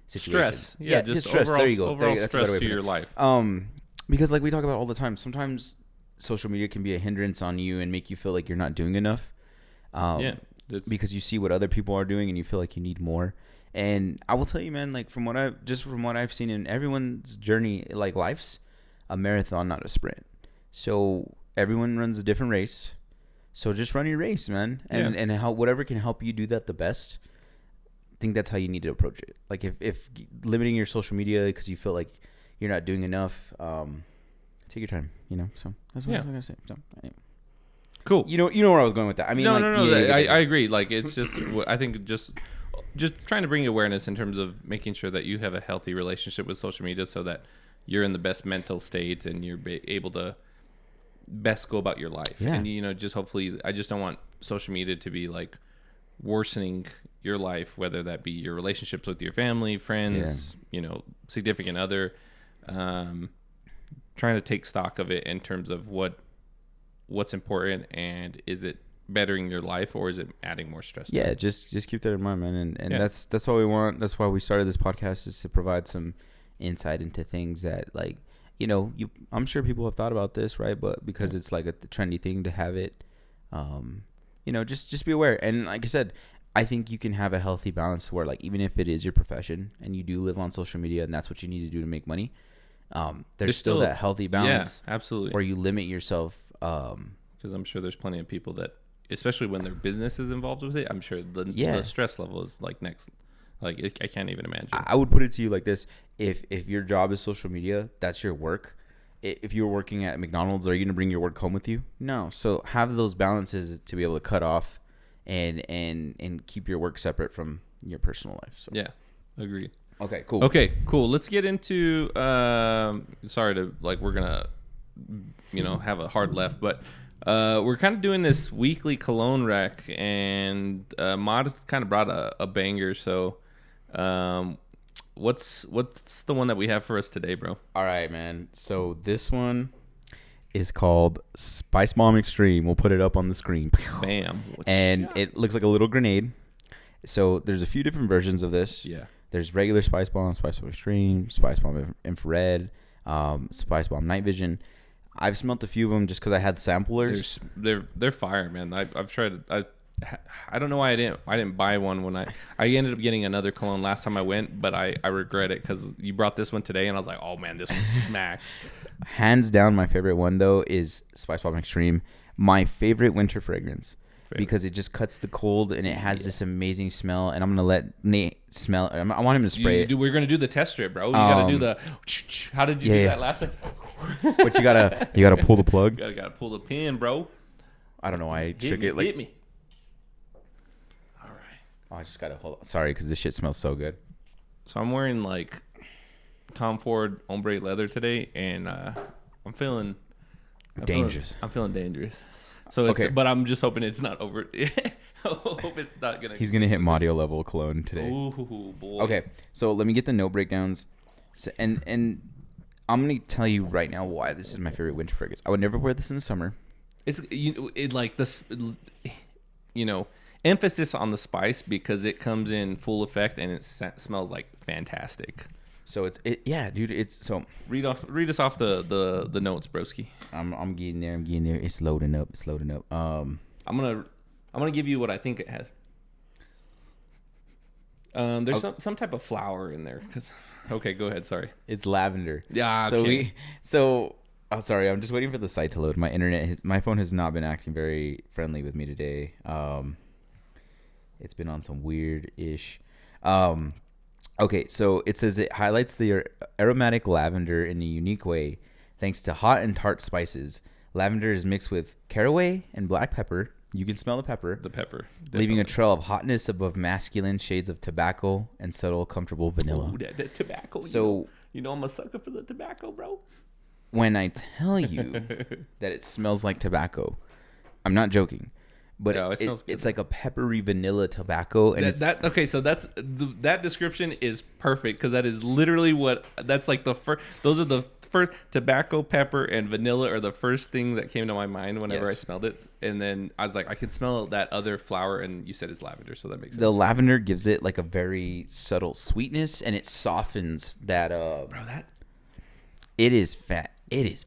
situations. Stress. Just stress. Overall, there you go. Overall That's stress a better way to to your life. Because like we talk about all the time, sometimes social media can be a hindrance on you and make you feel like you're not doing enough. Because you see what other people are doing and you feel like you need more. And I will tell you, man, like from what I've seen in everyone's journey, like life's a marathon, not a sprint. So everyone runs a different race. So just run your race, man. And how whatever can help you do that the best. I think that's how you need to approach it. Like if limiting your social media because you feel like you're not doing enough, take your time, So that's what I was gonna say. So, anyway. Cool. You know where I was going with that. I mean, no. I agree. Like it's just, I think just trying to bring awareness in terms of making sure that you have a healthy relationship with social media, so that you're in the best mental state and you're able to best go about your life. And just hopefully, I just don't want social media to be like worsening your life, whether that be your relationships with your family, friends, significant other. Trying to take stock of it in terms of what's important, and is it bettering your life, or is it adding more stress? Yeah, just keep that in mind, man. And that's all we want. That's why we started this podcast, is to provide some insight into things that, like, you know, I'm sure people have thought about this, right? But because it's like a trendy thing to have it, you know, just be aware. And like I said, I think you can have a healthy balance where, like, even if it is your profession and you do live on social media and that's what you need to do to make money, there's still that healthy balance. Yeah, absolutely. Where you limit yourself. Because I'm sure there's plenty of people that, especially when their business is involved with it, I'm sure the stress level is like next. Like, I can't even imagine. I would put it to you like this: if your job is social media, that's your work. If you're working at McDonald's, are you gonna bring your work home with you? No. So have those balances to be able to cut off and keep your work separate from your personal life. So. Yeah, agreed. Okay, cool. Okay, cool. Let's get into. Sorry to, like, we're gonna, you know, have a hard left, but we're kind of doing this weekly Cologne rec, and Mod kind of brought a banger. So, what's the one that we have for us today, bro? All right, man. So this one is called Spice Bomb Extreme. We'll put it up on the screen. Bam. And it looks like a little grenade. So there's a few different versions of this. Yeah. There's regular Spice Bomb, Spice Bomb Extreme, Spice Bomb Infrared, Spice Bomb Night Vision. I've smelled a few of them just because I had samplers. They're fire, man. I've tried. I don't know why I didn't buy one when I ended up getting another cologne last time I went, but I regret it because you brought this one today and I was like, oh man, this one smacks. Hands down, my favorite one though is Spice Bomb Extreme. My favorite winter fragrance. Because it just cuts the cold and it has this amazing smell. And I'm gonna let Nate smell. I want him to spray it. We're gonna do the test strip, bro. You gotta do the. How did you do that last time? But you gotta pull the plug. Gotta pull the pin, bro. I don't know why I shook it. Like, hit me. All right. Oh, I just gotta hold on. Sorry, because this shit smells so good. So I'm wearing like Tom Ford ombre leather today, and I'm feeling dangerous. I'm feeling dangerous. So it's, but I'm just hoping it's not over. I hope it's not gonna. He's gonna hit Madio level cologne today. Ooh, boy. Okay, so let me get the note breakdowns, and I'm gonna tell you right now why this is my favorite winter fragrance. I would never wear this in the summer. It's like this, you know, emphasis on the spice because it comes in full effect and it smells like fantastic. So yeah, dude. It's so read us off the notes, broski. I'm getting there. It's loading up. I'm gonna give you what I think it has. There's some type of flower in there. Okay, go ahead. Sorry. It's lavender. Yeah. So oh, sorry. I'm just waiting for the site to load. My phone has not been acting very friendly with me today. It's been on some weird-ish. Okay, so it says it highlights the aromatic lavender in a unique way. Thanks to hot and tart spices, lavender is mixed with caraway and black pepper. You can smell the pepper. Definitely. Leaving a trail of hotness above masculine shades of tobacco and subtle, comfortable vanilla. Ooh, that tobacco. So you know I'm a sucker for the tobacco, bro. When I tell you that it smells like tobacco, I'm not joking. But no, it smells good. It's like a peppery vanilla tobacco, and okay. So that description is perfect because that is literally that's like the first. Those are the first. Tobacco, pepper, and vanilla are the first things that came to my mind whenever I smelled it. And then I was like, I can smell that other flower, and you said it's lavender, so that makes sense. The lavender gives it like a very subtle sweetness, and it softens that. Bro, it is fat. It is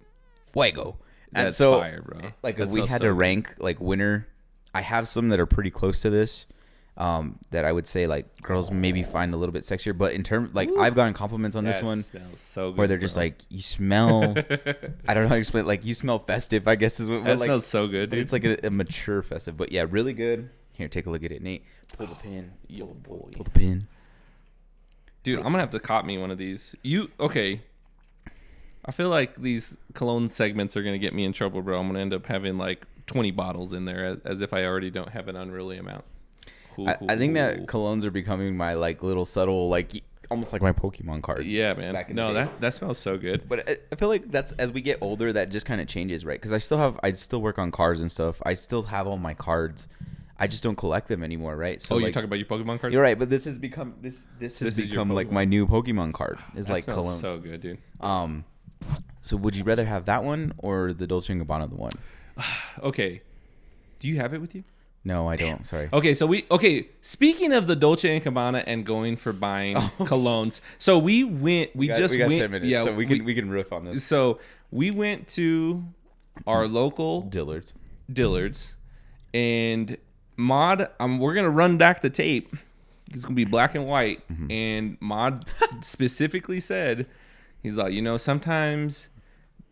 fuego. That's and so, fire, bro. Like if we had to rank like winter. I have some that are pretty close to this, that I would say like girls maybe find a little bit sexier. But in terms, like I've gotten compliments on this one, smells so good, where they're just like, you smell. I don't know how to explain it. Like you smell festive, I guess is what. That smells so good, dude. It's like a mature festive, but yeah, really good. Here, take a look at it, Nate. Pull the pin. Yo, boy. Pull the pin. Dude, I'm gonna have to cop me one of these. Okay. I feel like these cologne segments are gonna get me in trouble, bro. I'm gonna end up having like 20 bottles in there as if I already don't have an unruly amount. I think that colognes are becoming my like little subtle, like almost like my Pokemon cards. Yeah, man. No, that smells so good. But I feel like that's as we get older, that just kind of changes, right? Because I still work on cars and stuff. I still have all my cards. I just don't collect them anymore, right? So you're talking about your Pokemon cards? You're right, but this has become like my new Pokemon card. Is like cologne. So good, dude. So would you rather have that one or the Dolce & Gabbana one? Okay. Do you have it with you? No, I don't. Sorry. Okay. Speaking of the Dolce and Gabbana and going for buying colognes, so we went. We got 10 minutes, yeah, so we can riff on this. So we went to our local Dillard's, and Mod. We're gonna run back the tape. It's gonna be black and white, and Mod specifically said, he's like, sometimes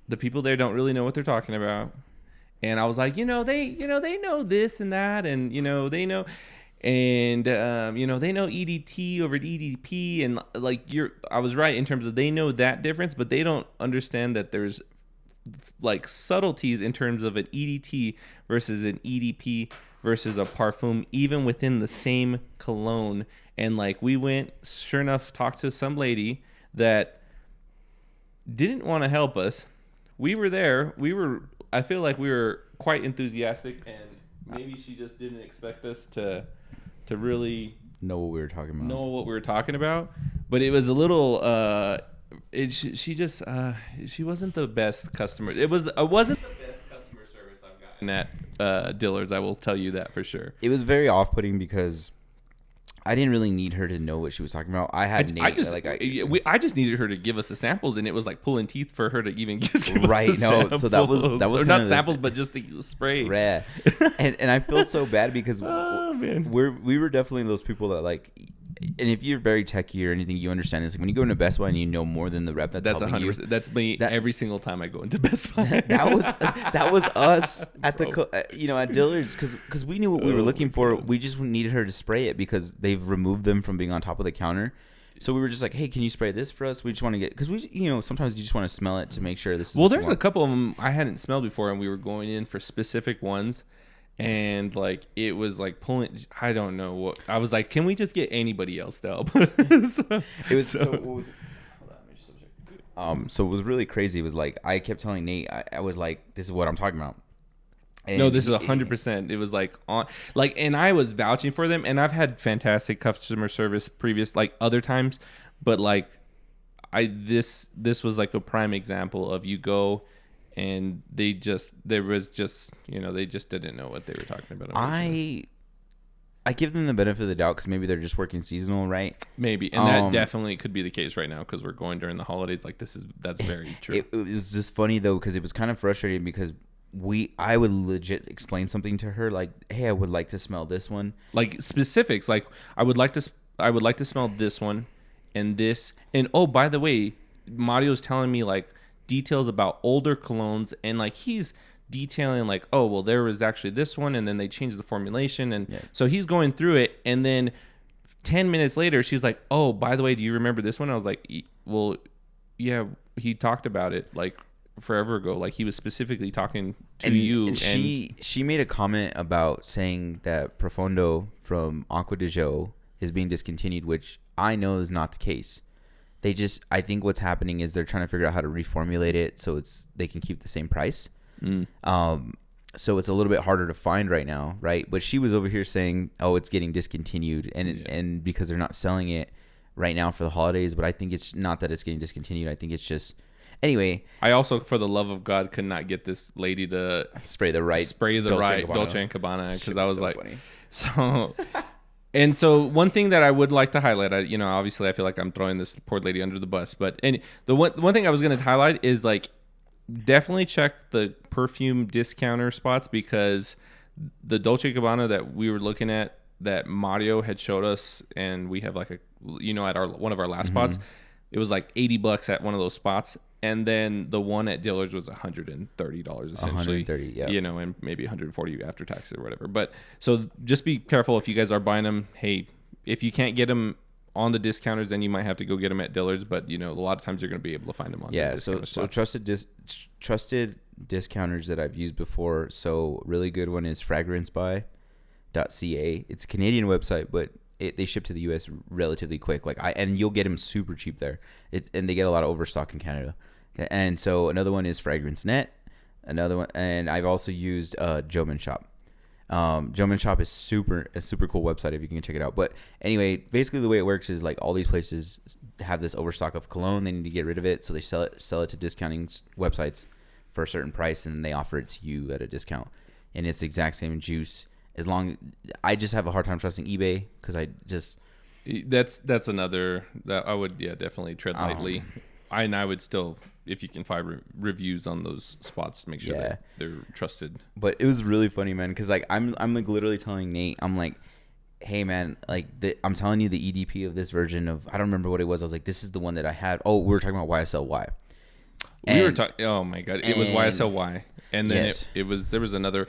the people there don't really know what they're talking about. And I was like, they know this and that, and they know, and they know EDT over EDP, and like I was right in terms of they know that difference, but they don't understand that there's like subtleties in terms of an EDT versus an EDP versus a parfum, even within the same cologne. And like we went, sure enough, talked to some lady that didn't want to help us. We were there. I feel like we were quite enthusiastic, and maybe she just didn't expect us to really know what we were talking about. But it was a little. She wasn't the best customer. It wasn't the best customer service I've gotten at Dillard's. I will tell you that for sure. It was very off-putting because I didn't really need her to know what she was talking about. I just needed her to give us the samples, and it was like pulling teeth for her to even just give right. us the samples. So that was not samples, but just the spray. Rare. and I feel so bad because we were definitely those people that like. And if you're very techie or anything, you understand this. Like when you go into Best Buy and you know more than the rep that's helping 100%. You. That's me every single time I go into Best Buy. that was us at at Dillard's because we knew what we were looking for. We just needed her to spray it because they've removed them from being on top of the counter. So we were just like, hey, can you spray this for us? We just want to get because sometimes you just want to smell it to make sure this is. Well, there's a couple of them I hadn't smelled before, and we were going in for specific ones. And like it was like pulling, I don't know what I was like. Can we just get anybody else to help? So what was really crazy. It was like I kept telling Nate, I was like, this is what I'm talking about. And no, this is 100%. It was like on, like, and I was vouching for them, and I've had fantastic customer service previous, like other times, but like, this was like a prime example of you go. And they just didn't know what they were talking about. I give them the benefit of the doubt because maybe they're just working seasonal, right? Maybe, and that definitely could be the case right now because we're going during the holidays. Like that's very true. It was just funny though because it was kind of frustrating because I would legit explain something to her like, hey, I would like to smell this one, like specifics, like I would like to smell this one, and this, and oh, by the way, Mario's telling me like. Details about older colognes, and like he's detailing like, oh well, there was actually this one, and then they changed the formulation, and so he's going through it, and then 10 minutes later she's like, oh, by the way, do you remember this one? I was like, well, yeah, he talked about it like forever ago, like he was specifically talking to you. And she made a comment about saying that Profondo from Acqua di Gio is being discontinued, which I know is not the case. I think what's happening is they're trying to figure out how to reformulate it so they can keep the same price. So it's a little bit harder to find right now, right? But she was over here saying, oh, it's getting discontinued and because they're not selling it right now for the holidays. But I think it's not that it's getting discontinued. I think it's just anyway. I also, for the love of God, could not get this lady to spray the right Dolce and Gabbana because I was so like, funny. So. And so one thing that I would like to highlight, obviously I feel like I'm throwing this poor lady under the bus, but the one thing I was going to highlight is like definitely check the perfume discounter spots because the Dolce & Gabbana that we were looking at that Mario had showed us, and we have like at one of our last spots, it was like $80 at one of those spots. And then the one at Dillard's was $130 essentially. $130, yeah. And maybe $140 after taxes or whatever. But so just be careful if you guys are buying them. Hey, if you can't get them on the discounters, then you might have to go get them at Dillard's. But a lot of times you're going to be able to find them on. Yeah. So trusted discounters that I've used before. So really good one is fragrancebuy.ca. It's a Canadian website, but they ship to the U.S. relatively quick. And you'll get them super cheap there. And they get a lot of overstock in Canada. And so another one is Fragrance Net. Another one, and I've also used Joman Shop. Joman Shop is a super cool website if you can check it out. But anyway, basically the way it works is like all these places have this overstock of cologne. They need to get rid of it, so they sell it to discounting websites for a certain price, and then they offer it to you at a discount. And it's the exact same juice as long I just have a hard time trusting eBay because I just that's another that I would definitely tread lightly. I would still, if you can find reviews on those spots, make sure that they're trusted. But it was really funny, man, because like I'm like literally telling Nate, I'm like, hey man, like I'm telling you the EDP of this version of, I don't remember what it was. I was like, this is the one that I had. Oh, we were talking about YSLY. We were talking. Oh my god, it was YSLY, and then it was, there was another,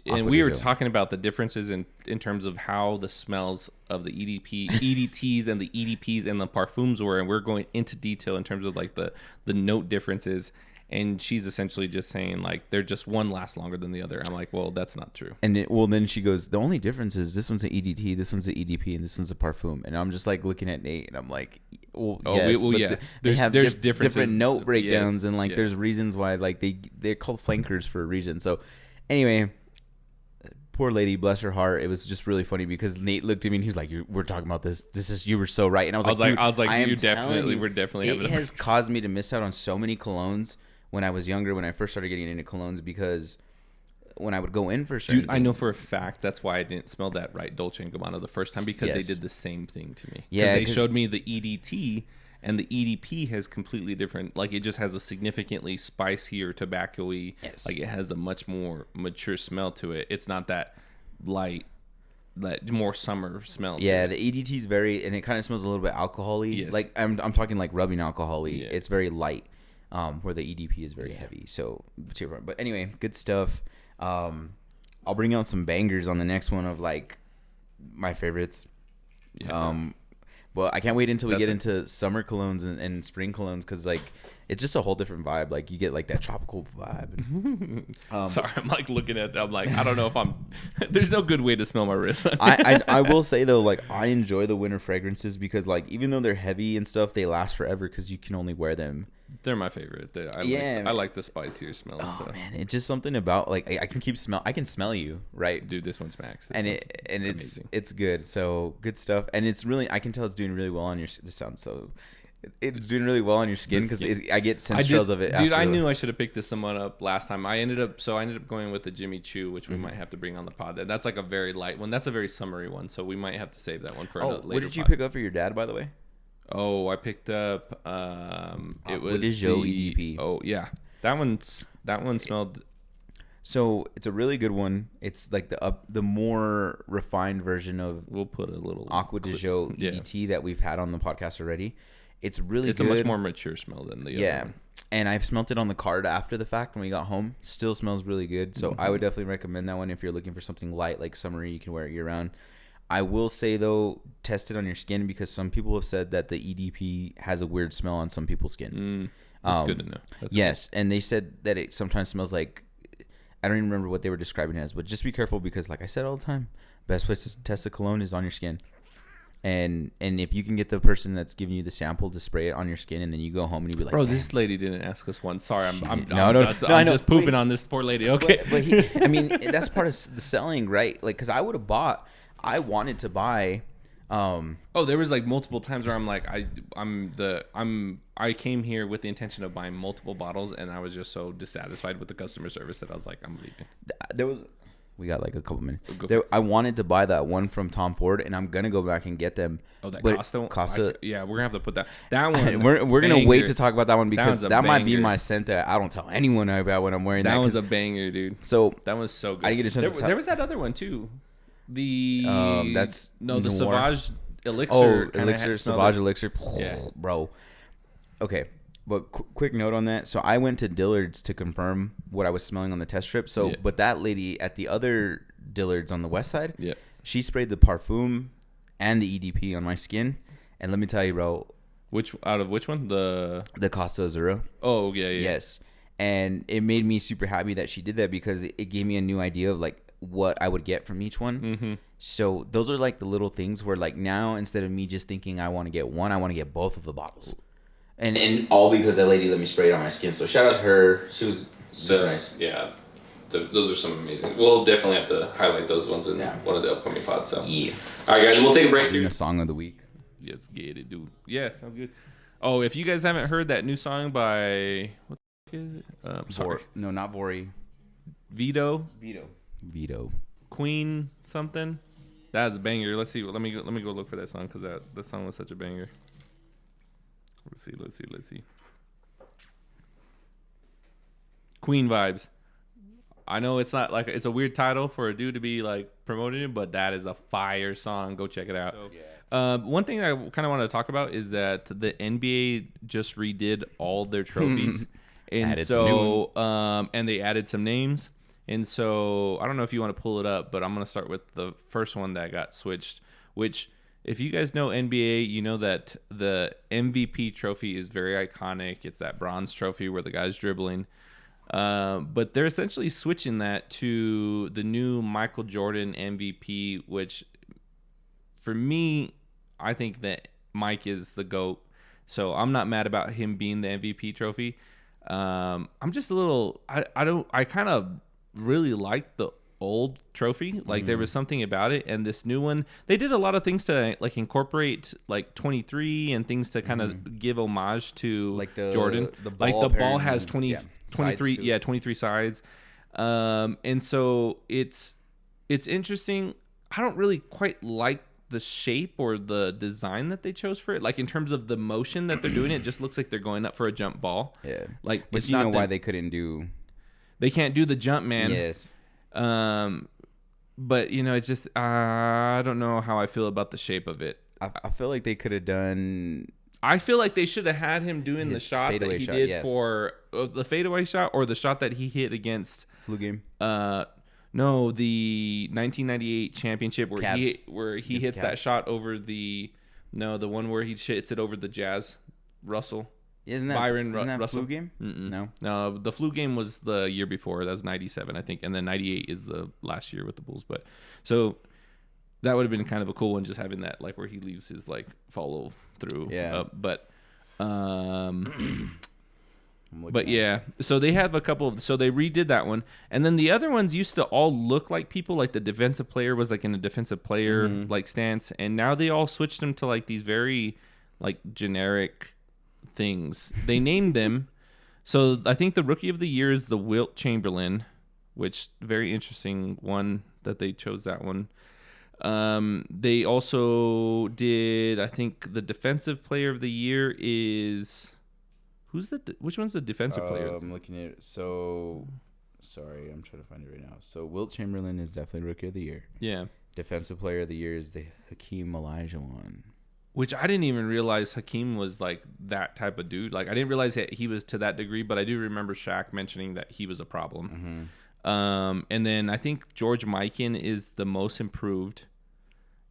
and we were talking about the differences in terms of how the smells of the EDTs and the EDPs and the parfums were, and we're going into detail in terms of like the note differences. And she's essentially just saying like they're just one lasts longer than the other. I'm like, well, that's not true. And then she goes, the only difference is this one's an EDT, this one's an EDP, and this one's a parfum. And I'm just like looking at Nate, and I'm like, well, they have there's different note breakdowns, and like there's reasons why like they're called flankers for a reason. So anyway, poor lady, bless her heart. It was just really funny because Nate looked at me and he was like, we're talking about this. This is, you were so right. And I was like, we're definitely. It has caused me to miss out on so many colognes. When I was younger, when I first started getting into colognes, because when I would go in for certain I know for a fact that's why I didn't smell that right Dolce & Gabbana the first time, because they did the same thing to me. Yeah, they showed me the EDT, and the EDP has completely different. Like it just has a significantly spicier, tobacco-y. Yes. Like it has a much more mature smell to it. It's not that light, that more summer smell. Yeah, the EDT is very, and it kind of smells a little bit alcohol-y. Yes. Like I'm talking like rubbing alcohol-y. Yeah. It's very light. Where the EDP is very heavy. So, but anyway, good stuff. I'll bring out some bangers on the next one of like my favorites. Yeah. Well, I can't wait until we get into summer colognes and spring colognes, because like it's just a whole different vibe. Like you get like that tropical vibe. Sorry, I'm like looking at that. I'm like, I don't know if I'm. There's no good way to smell my wrist. I will say though, like I enjoy the winter fragrances because like even though they're heavy and stuff, they last forever because you can only wear them. They're my favorite. I like the spicier smells. Oh so. Man, it's just something about like I can smell you, right? Dude, this one smacks. It's good. So good stuff, and it's really, I can tell it's doing really well on your. This sounds so. It's doing really well on your skin because I get sense trails of it. Dude, I knew I should have picked this someone up last time. I ended up going with the Jimmy Choo, which we might have to bring on the pod. That's like a very light one. That's a very summery one, so we might have to save that one for another later. What did you pick up for your dad, by the way? Oh, I picked up. It was the EDP. Oh yeah, that one smelled. So it's a really good one. It's like the more refined version of. We'll put a little Aqua de Jo EDT that we've had on the podcast already. It's really good. It's a much more mature smell than the other one. And I've smelt it on the card after the fact when we got home. Still smells really good. So I would definitely recommend that one if you're looking for something light, like summery. You can wear it year round. I will say though, test it on your skin, because some people have said that the EDP has a weird smell on some people's skin. That's good to know. Yes, and they said that it sometimes smells like, I don't even remember what they were describing it as, but just be careful because, like I said all the time, best place to test the cologne is on your skin. And if you can get the person that's giving you the sample to spray it on your skin, and then you go home and you be like, bro, this lady didn't ask us one. Sorry, I'm just pooping on this poor lady. Okay, but I mean, that's part of the selling, right? Like, because I wanted to buy. There was like multiple times where I'm like, I came here with the intention of buying multiple bottles, and I was just so dissatisfied with the customer service that I was like, I'm leaving. We got like a couple minutes. I wanted to buy that one from Tom Ford, and I'm gonna go back and get them. Oh, that Costa. Yeah, we're gonna have to put that one. we're gonna wait to talk about that one because that might be my scent that I don't tell anyone about when I'm wearing that. That was a banger, dude. So that was so good. I didn't get a chance there was that other one too. The the Sauvage Elixir. Oh, Elixir, Sauvage Elixir. Yeah, bro. Okay. But quick note on that. So I went to Dillard's to confirm what I was smelling on the test strip. So, but that lady at the other Dillard's on the west side, she sprayed the parfum and the EDP on my skin. And let me tell you, bro. Which one? The Costa Azura. Oh, yeah. Yes. And it made me super happy that she did that because it gave me a new idea of like what I would get from each one. Mm-hmm. So those are like the little things where like now instead of me just thinking I want to get one, I want to get both of the bottles. And all because that lady let me spray it on my skin. So shout out to her. She was so nice. Yeah. Those are some amazing. We'll definitely have to highlight those ones in one of the upcoming pods. So. Yeah. All right, guys. We'll take a break here. A song of the week. Let's get it, dude. Yeah, sounds good. Oh, if you guys haven't heard that new song by... What the fuck is it? Sorry. No, not Vori. Vedo. Vedo. Queen something. That's a banger. Let's see. Let me go look for that song because that song was such a banger. Let's see. Queen vibes. I know it's not like it's a weird title for a dude to be like promoting it, but that is a fire song. Go check it out. One thing I kind of want to talk about is that the NBA just redid all their trophies, and and they added some names. And so I don't know if you want to pull it up, but I'm going to start with the first one that got switched, which if you guys know NBA, you know that the MVP trophy is very iconic. It's that bronze trophy where the guy's dribbling. But they're essentially switching that to the new Michael Jordan MVP, which for me, I think that Mike is the GOAT. So I'm not mad about him being the MVP trophy. I'm just a little, I kind of really like the old trophy. Like there was something about it, and this new one, they did a lot of things to like incorporate like 23 and things to kind of give homage to like Jordan. The ball has 23 sides. And so it's interesting. I don't really quite like the shape or the design that they chose for it. Like in terms of the motion that they're doing, it just looks like they're going up for a jump ball. Yeah. Like but you know why they couldn't do. They can't do the jump, man. Yes. But you know, it's just I don't know how I feel about the shape of it. I feel like they could have done. I feel like they should have had him doing the shot that he did for the fadeaway shot, or the shot that he hit against flu game. No, the 1998 championship where he hits that shot over the one where he hits it over the Jazz. Russell. Isn't that Russell flu game? No, the flu game was the year before. That was 97, I think, and then 98 is the last year with the Bulls. But so that would have been kind of a cool one, just having that like where he leaves his like follow through. Yeah. But yeah, so they have a couple of, so they redid that one, and then the other ones used to all look like people. Like the defensive player was like in a defensive player like stance, and now they all switched them to like these very like generic things. They named them. So I think the rookie of the year is the Wilt Chamberlain, which very interesting one that they chose that one. They also did, I think the defensive player of the year is which one's the defensive player? I'm looking at it. So sorry, I'm trying to find it right now. So Wilt Chamberlain is definitely rookie of the year. Yeah. Defensive player of the year is the Hakeem Olajuwon. Which I didn't even realize Hakeem was like that type of dude. Like I didn't realize that he was to that degree, but I do remember Shaq mentioning that he was a problem. And then I think George Mikan is the most improved,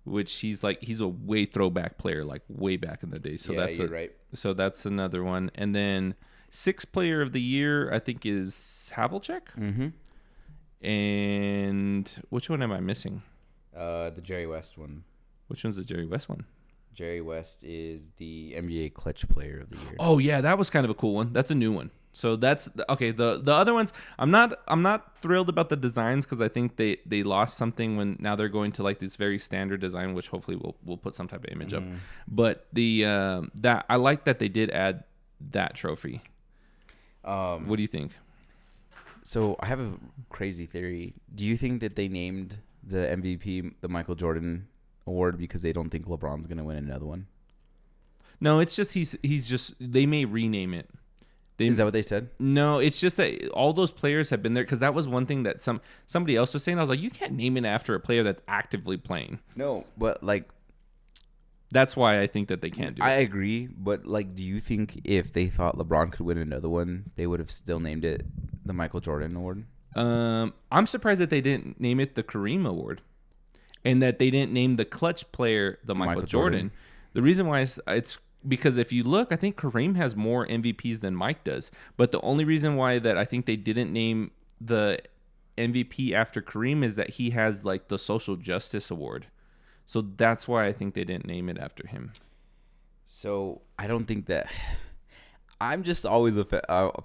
which he's a way throwback player, like way back in the day. So you're right. So that's another one. And then sixth player of the year, I think, is Havlicek. And which one am I missing? The Jerry West one. Which one's the Jerry West one? Jerry West is the NBA clutch player of the year. Oh yeah, that was kind of a cool one. That's a new one. So that's okay. The other ones, I'm not thrilled about the designs because I think they lost something when now they're going to like this very standard design, which hopefully we'll put some type of image up. But the that I like that they did add that trophy. What do you think? So I have a crazy theory. Do you think that they named the MVP the Michael Jordan award because they don't think LeBron's gonna win another one? No, it's just he's just, they may rename it. Is that what they said? No, it's just that all those players have been there because that was one thing that somebody else was saying. I was like, you can't name it after a player that's actively playing. No, but like that's why I think that they can't do it. I agree, but like, do you think if they thought LeBron could win another one, they would have still named it the Michael Jordan Award? I'm surprised that they didn't name it the Kareem Award, and that they didn't name the clutch player the Michael Jordan. The reason why it's because if you look, I think Kareem has more MVPs than Mike does. But the only reason why that I think they didn't name the MVP after Kareem is that he has like the social justice award. So that's why I think they didn't name it after him. So I don't think that. I'm just always a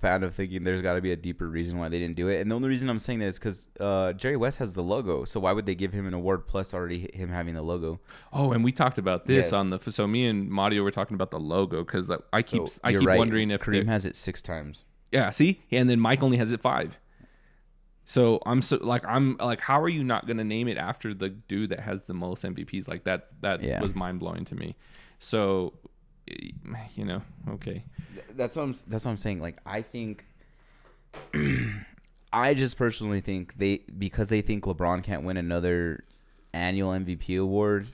fan of thinking there's got to be a deeper reason why they didn't do it. And the only reason I'm saying that is because Jerry West has the logo. So why would they give him an award plus already him having the logo? Oh, and we talked about this on the. So me and Mario were talking about the logo because I keep right. wondering if Kareem has it 6 times. Yeah, see, and then Mike only has it 5. So I'm like, how are you not gonna name it after the dude that has the most MVPs? Like that was mind blowing to me. So, okay. That's what I'm saying. Like, I think, I just personally think because they think LeBron can't win another annual MVP award,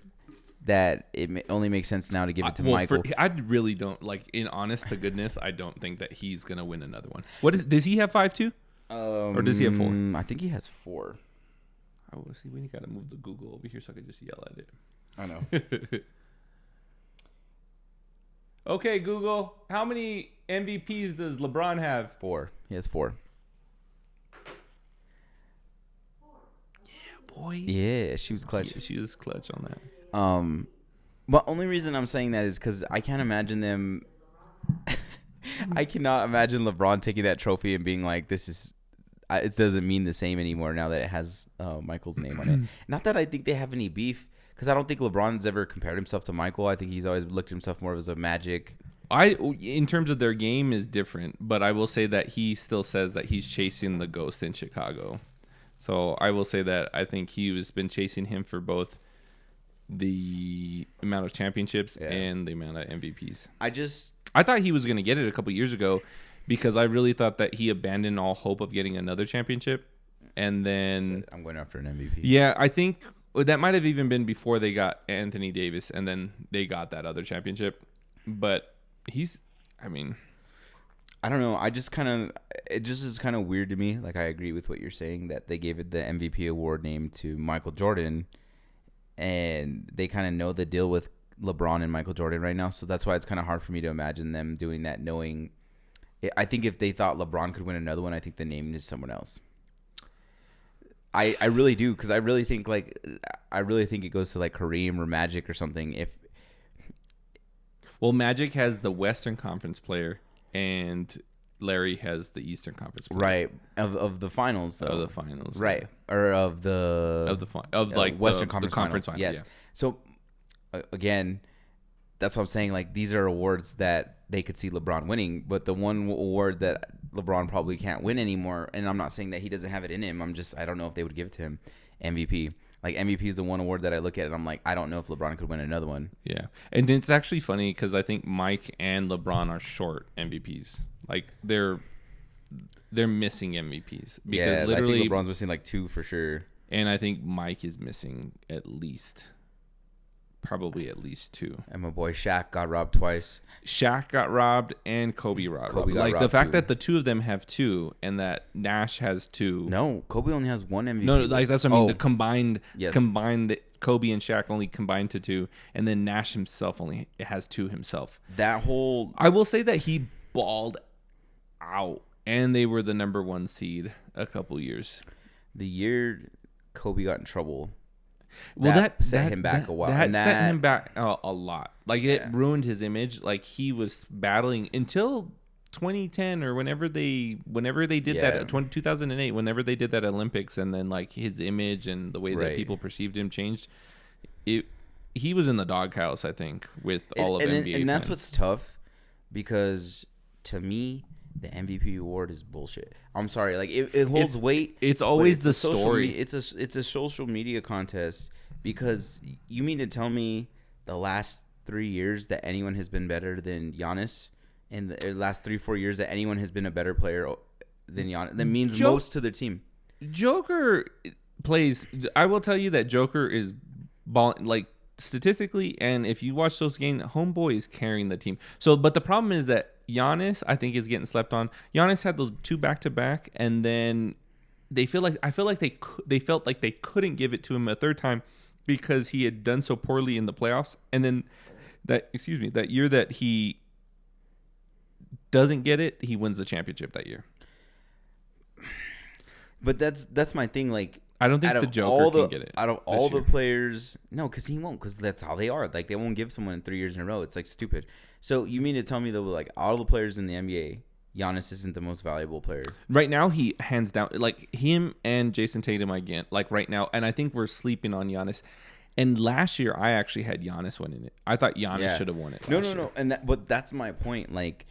that it only makes sense now to give it to Michael. I really don't like. In honest to goodness, I don't think that he's gonna win another one. Does he have 5 too? Or does he have 4? I think he has 4. I will see. We gotta move the Google over here so I can just yell at it. I know. Okay, Google. How many MVPs does LeBron have? 4. He has 4. Yeah, boy. Yeah, she was clutch. She was clutch on that. But only reason I'm saying that is because I can't imagine them. I cannot imagine LeBron taking that trophy and being like, "This is." It doesn't mean the same anymore now that it has Michael's name on it. Not that I think they have any beef, because I don't think LeBron's ever compared himself to Michael. I think he's always looked at himself more as a Magic. In terms of their game is different, but I will say that he still says that he's chasing the ghost in Chicago. So I will say that I think he has been chasing him for both the amount of championships and the amount of MVPs. I thought he was going to get it a couple years ago, because I really thought that he abandoned all hope of getting another championship. And then I'm going after an MVP. Yeah, I think that might have even been before they got Anthony Davis, and then they got that other championship. But I don't know. It just is kind of weird to me. Like, I agree with what you're saying, that they gave it the MVP award name to Michael Jordan, and they kind of know the deal with LeBron and Michael Jordan right now. So that's why it's kind of hard for me to imagine them doing that, knowing. I think if they thought LeBron could win another one, I think the name is someone else. I really do, because I really think it goes to like Kareem or Magic or something. Magic has the Western Conference player, and Larry has the Eastern Conference player. Right, of the finals though. Of the finals, right, yeah. Or of the Western Conference finals. Yes. Yeah. So again, that's what I'm saying. Like, these are awards that they could see LeBron winning, but the one award that LeBron probably can't win anymore, and I'm not saying that he doesn't have it in him. I don't know if they would give it to him. MVP. Like, MVP is the one award that I look at and I'm like, I don't know if LeBron could win another one. Yeah. And it's actually funny because I think Mike and LeBron are short MVPs. Like, they're missing MVPs. Because literally, I think LeBron's missing like 2 for sure. And I think Mike is missing probably at least 2. And my boy Shaq got robbed twice. Shaq got robbed and Kobe got robbed. Like, the fact that the 2 of them have 2 and that Nash has 2. No, Kobe only has 1 MVP. No, like, that's what I mean. The combined Kobe and Shaq only combined to 2, and then Nash himself only has 2 himself. I will say that he balled out, and they were the number 1 seed a couple years. The year Kobe got in trouble. Well, that set him back a while. That set him back a lot. Like, it ruined his image. Like, he was battling until 2010 or whenever they did that 2008, whenever they did that Olympics, and then like his image and the way that people perceived him changed. He was in the doghouse, I think, with all of NBA. And that's what's tough, because to me, the MVP award is bullshit. I'm sorry, like it holds weight. It's always the story. It's a social media contest, because you mean to tell me the last 3 years that anyone has been better than Giannis, in the last 3-4 years that anyone has been a better player than Giannis? That means most to their team. Joker plays. I will tell you that Joker is balling, like, statistically, and if you watch those games, homeboy is carrying the team. So, but the problem is that Giannis, I think, is getting slept on. Giannis had those 2 back-to-back, and then I feel like they felt like they couldn't give it to him a third time because he had done so poorly in the playoffs. And then that year that he doesn't get it, he wins the championship that year. But that's my thing. Like, I don't think the Joker can get it. Out of all the players, no, because he won't, because that's how they are. Like, they won't give someone 3 years in a row. It's like stupid. So you mean to tell me, though, like, all the players in the NBA, Giannis isn't the most valuable player right now? He hands down, like, him and Jason Tatum again, like, right now. And I think we're sleeping on Giannis. And last year, I actually had Giannis winning it. I thought Giannis should have won it. No. And but that's my point. Like,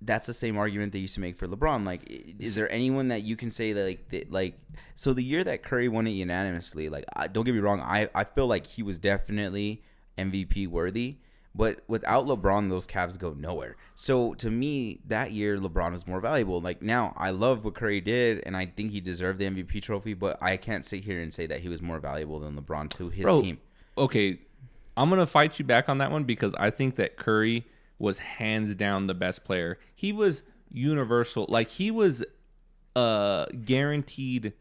that's the same argument they used to make for LeBron. Like, is there anyone that you can say that so the year that Curry won it unanimously, like, don't get me wrong, I feel like he was definitely MVP worthy, but without LeBron, those Cavs go nowhere. So to me, that year LeBron was more valuable. Like, now I love what Curry did, and I think he deserved the MVP trophy, but I can't sit here and say that he was more valuable than LeBron to his team. Okay, I'm gonna fight you back on that one because I think that Curry was hands down the best player. He was universal. Like, he was guaranteed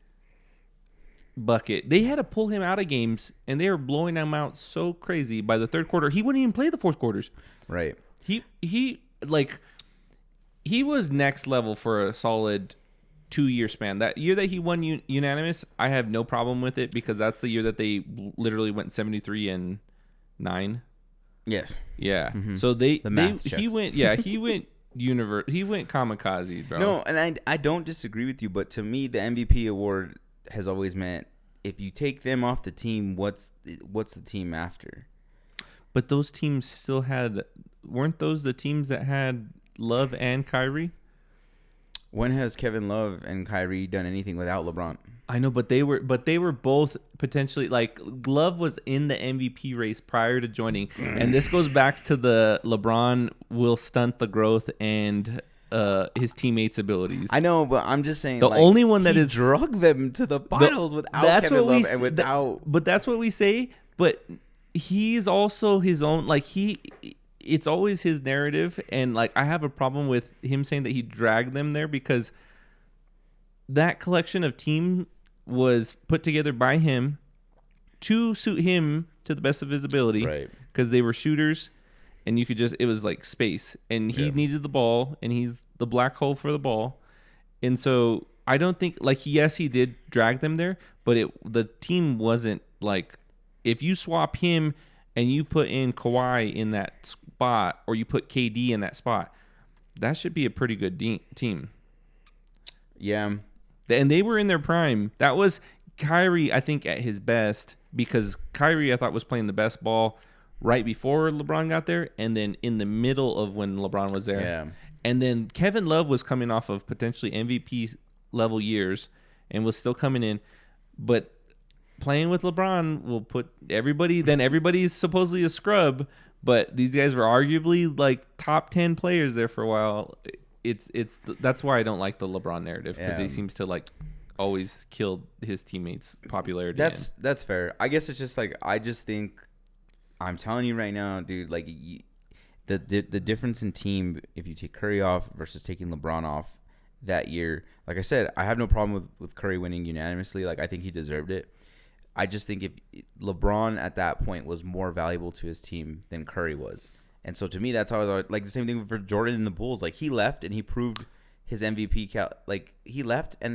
bucket. They had to pull him out of games, and they were blowing him out so crazy by the third quarter. He wouldn't even play the fourth quarters. Right. He was next level for a solid 2-year span. That year that he won unanimous, I have no problem with it because that's the year that they literally went 73-9. Yes. Yeah. Mm-hmm. So the math checks. he went kamikaze, bro. No, and I don't disagree with you, but to me the MVP award has always meant if you take them off the team, what's the team after? But those teams still weren't those the teams that had Love and Kyrie? When has Kevin Love and Kyrie done anything without LeBron? I know, but they were both potentially, like, Love was in the MVP race prior to joining, and this goes back to the LeBron will stunt the growth and his teammates' abilities. I know, but I'm just saying the only one that is drug them to the finals without Kevin Love and without. But that's what we say. But he's also his own. Like, it's always his narrative, and like I have a problem with him saying that he dragged them there because that collection of team was put together by him to suit him to the best of his ability, right? Because they were shooters, and it was like space, and he needed the ball, and he's the black hole for the ball, and so I don't think yes, he did drag them there, but the team wasn't like if you swap him and you put in Kawhi in that spot, or you put KD in that spot, that should be a pretty good team. Yeah. And they were in their prime. That was Kyrie, I think, at his best, because Kyrie, I thought, was playing the best ball right before LeBron got there, and then in the middle of when LeBron was there. Yeah. And then Kevin Love was coming off of potentially MVP level years and was still coming in, but playing with LeBron will put everybody. Then everybody's supposedly a scrub, but these guys were arguably like top 10 players there for a while. That's why I don't like the LeBron narrative, because he seems to like always kill his teammates' popularity. That's fair. I guess it's just like I just think I'm telling you right now, dude. Like the difference in team if you take Curry off versus taking LeBron off that year. Like I said, I have no problem with Curry winning unanimously. Like I think he deserved it. I just think if LeBron at that point was more valuable to his team than Curry was. And so to me, that's how I was like the same thing for Jordan and the Bulls. Like he left and he proved his MVP. Like he left and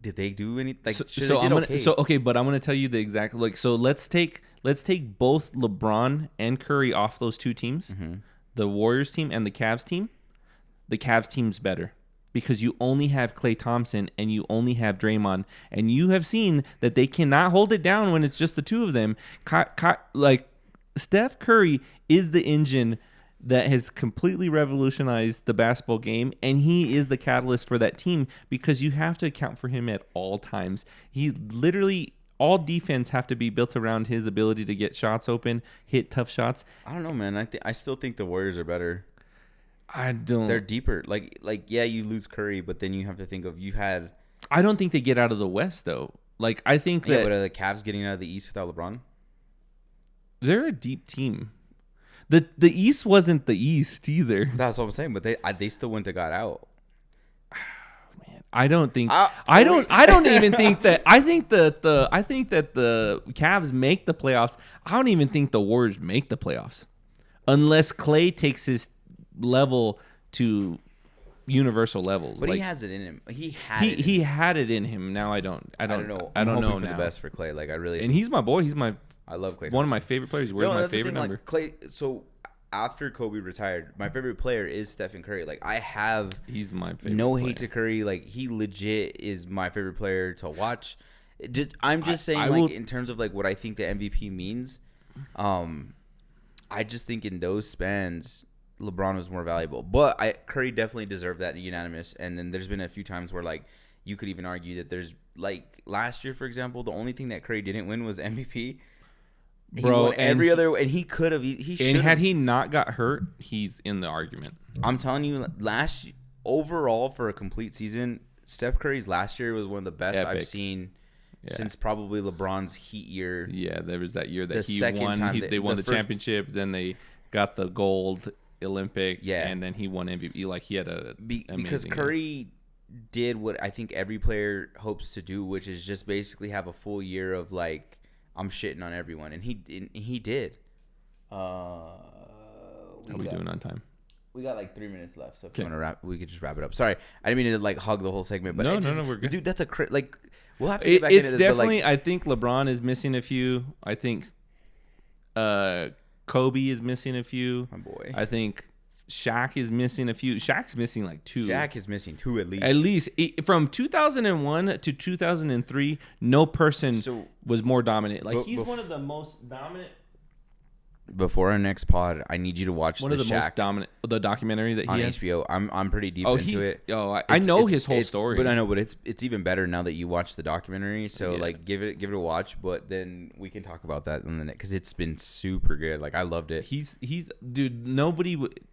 did they do anything? Like okay, but I'm gonna tell you the exact so let's take both LeBron and Curry off those two teams, the Warriors team and the Cavs team. The Cavs team's better because you only have Klay Thompson and you only have Draymond, and you have seen that they cannot hold it down when it's just the two of them. Like Steph Curry is the engine that has completely revolutionized the basketball game, and he is the catalyst for that team because you have to account for him at all times. He literally, all defense have to be built around his ability to get shots open, hit tough shots. I don't know, man. I still think the Warriors are better. I don't. They're deeper. Like yeah, you lose Curry, but then you have to think of I don't think they get out of the West though. Like I think that. But are the Cavs getting out of the East without LeBron? They're a deep team. The East wasn't the East either. That's what I'm saying. But they still wouldn't have got out. Man, I don't think. I don't even think that. I think that the Cavs make the playoffs. I don't even think the Warriors make the playoffs, unless Klay takes his level to universal levels. But he has it in him. He had it in him. Now I don't know. I don't know for now. The best for Klay. Like I really. And he's my boy. I love Klay. One of my favorite players. He wears my favorite number. Like Klay. So after Kobe retired, my favorite player is Stephen Curry. Like I have. He's my favorite. No hate to Curry. Like he legit is my favorite player to watch. I'm just saying, in terms of like what I think the MVP means. I just think in those spans, LeBron was more valuable. But Curry definitely deserved that unanimous. And then there's been a few times where, like, you could even argue that there's, like, last year, for example, the only thing that Curry didn't win was MVP. Bro, and every other, and he could have. He should. And had he not got hurt, he's in the argument. I'm telling you, overall for a complete season, Steph Curry's last year was one of the best Epic. I've seen since probably LeBron's Heat year. Yeah, there was that year that he second won. time They won the championship. Then they got the gold Olympic. Yeah, and then he won MVP. Like he had because Curry did what I think every player hopes to do, which is just basically have a full year of like, I'm shitting on everyone, and he did. How are we doing on time? We got like 3 minutes left, so if you want to wrap, we could just wrap it up. Sorry, I didn't mean to like hug the whole segment, but no, we're good. Dude, that's like we'll have to get back into this. It's definitely. But, like, I think LeBron is missing a few. I think Kobe is missing a few. My boy. I think Shaq is missing a few. Shaq's missing like 2. Shaq is missing 2 at least. At least from 2001 to 2003, no person was more dominant. Like he's one of the most dominant. Before our next pod, I need you to watch one of the most dominant the documentary that on he has. HBO. I'm pretty deep into it. I know his whole story, but I know, but it's even better now that you watch the documentary. So like, give it a watch. But then we can talk about that in the next because it's been super good. Like I loved it. He's dude.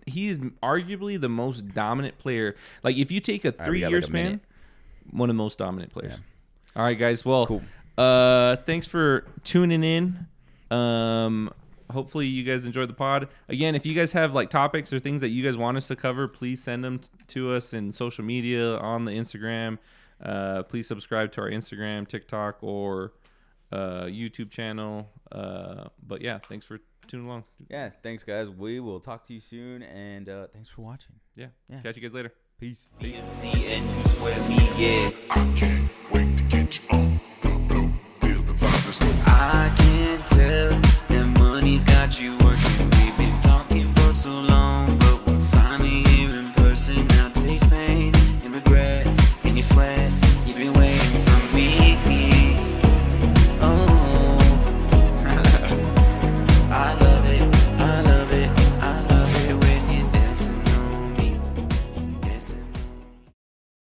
He's arguably the most dominant player. Like if you take a 3-year span, one of the most dominant players. Yeah. All right, guys. Well, cool. Thanks for tuning in. Hopefully you guys enjoyed the pod. Again, if you guys have like topics or things that you guys want us to cover, please send them to us in social media on the Instagram. Please subscribe to our Instagram, TikTok, or YouTube channel. But yeah, thanks for tuning along. Yeah, thanks guys. We will talk to you soon, and thanks for watching. Yeah. Catch you guys later. Peace. And you swear me, yeah. I can't wait to get you on the floor. Feel the vibe, let's go. I can tell that money's got you working. We've been talking for so long, but we're finally here in person. Now taste pain and regret in your sweat.